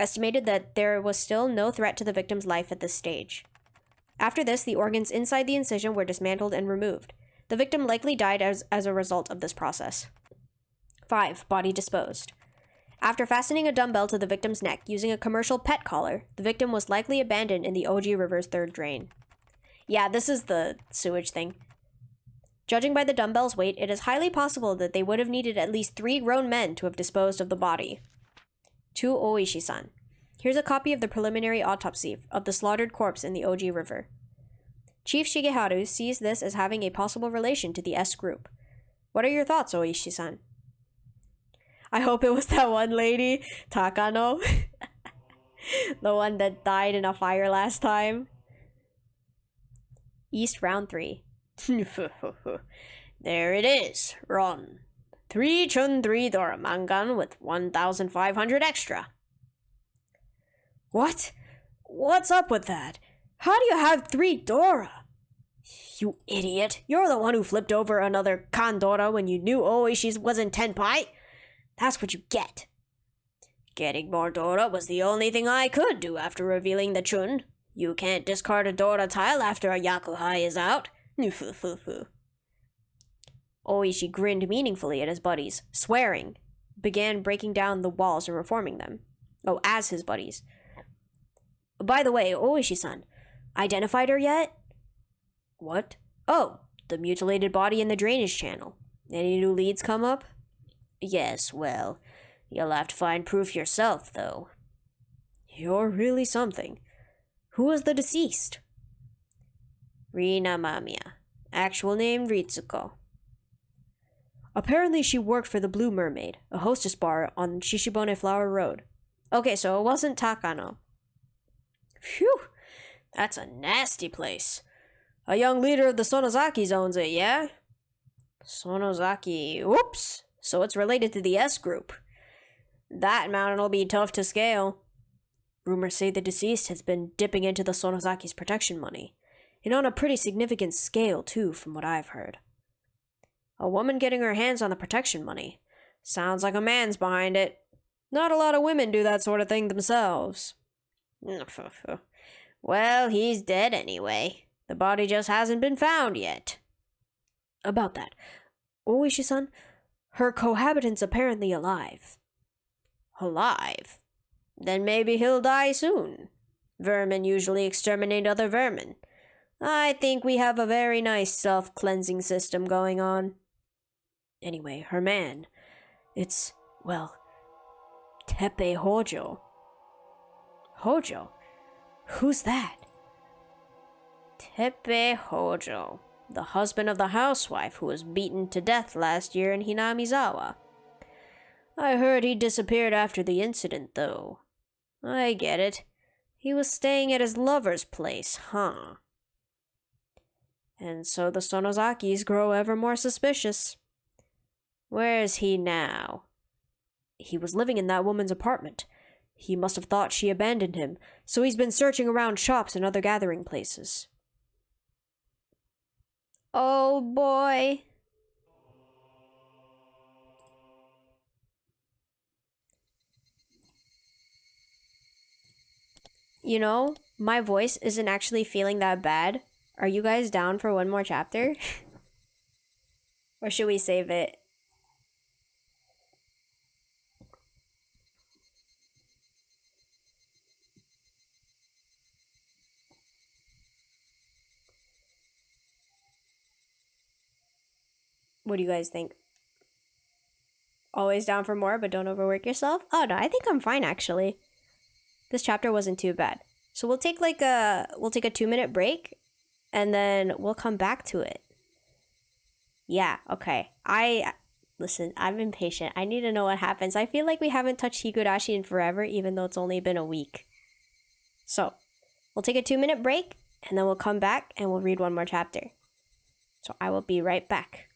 Estimated that there was still no threat to the victim's life at this stage. After this, the organs inside the incision were dismantled and removed. The victim likely died as a result of this process. 5. Body disposed. After fastening a dumbbell to the victim's neck using a commercial pet collar, the victim was likely abandoned in the Oji River's third drain. Yeah, this is the sewage thing. Judging by the dumbbell's weight, it is highly possible that they would have needed at least 3 grown men to have disposed of the body. To Oishi-san. Here's a copy of the preliminary autopsy of the slaughtered corpse in the Oji River. Chief Shigeharu sees this as having a possible relation to the S group. What are your thoughts, Oishi-san? I hope it was that one lady, Takano. The one that died in a fire last time. East round 3. There it is, Ron. 3 chun 3 Dora Mangan with 1,500 extra. What? What's up with that? How do you have 3 Dora? You idiot. You're the one who flipped over another Kandora when you knew Oishi wasn't Tenpai. That's what you get. Getting more Dora was the only thing I could do after revealing the chun. You can't discard a Dora tile after a Yakuhai is out. Oishi grinned meaningfully at his buddies, swearing, began breaking down the walls and reforming them. Oh, as his buddies. By the way, Oishi-san, identified her yet? What? Oh, the mutilated body in the drainage channel. Any new leads come up? Yes, well, you'll have to find proof yourself, though. You're really something. Who was the deceased? Rina Mamiya. Actual name Ritsuko. Apparently she worked for the Blue Mermaid, a hostess bar on Shishibone Flower Road. Okay, so it wasn't Takano. Phew, that's a nasty place. A young leader of the Sonozakis owns it, yeah? Sonozaki, whoops. So it's related to the S group. That mountain'll be tough to scale. Rumors say the deceased has been dipping into the Sonozaki's protection money. And on a pretty significant scale, too, from what I've heard. A woman getting her hands on the protection money. Sounds like a man's behind it. Not a lot of women do that sort of thing themselves. Well, he's dead anyway. The body just hasn't been found yet. About that, Oishi-san, her cohabitant's apparently alive. Alive? Then maybe he'll die soon. Vermin usually exterminate other vermin. I think we have a very nice self-cleansing system going on. Anyway, her man, it's, well, Teppei Hojou. Hojou? Who's that? Teppei Hojou, the husband of the housewife who was beaten to death last year in Hinamizawa. I heard he disappeared after the incident, though. I get it. He was staying at his lover's place, huh? And so the Sonozakis grow ever more suspicious. Where's he now? He was living in that woman's apartment. He must have thought she abandoned him, so he's been searching around shops and other gathering places. Oh boy. you know, my voice isn't actually feeling that bad. Are you guys down for one more chapter? Or should we save it? What do you guys think? Always down for more, but don't overwork yourself? Oh no, I think I'm fine actually. This chapter wasn't too bad. So we'll take a 2-minute break and then we'll come back to it. Yeah, okay. Listen, I'm impatient. I need to know what happens. I feel like we haven't touched Higurashi in forever, even though it's only been a week. So, we'll take a 2-minute break and then we'll come back and we'll read one more chapter. So I will be right back.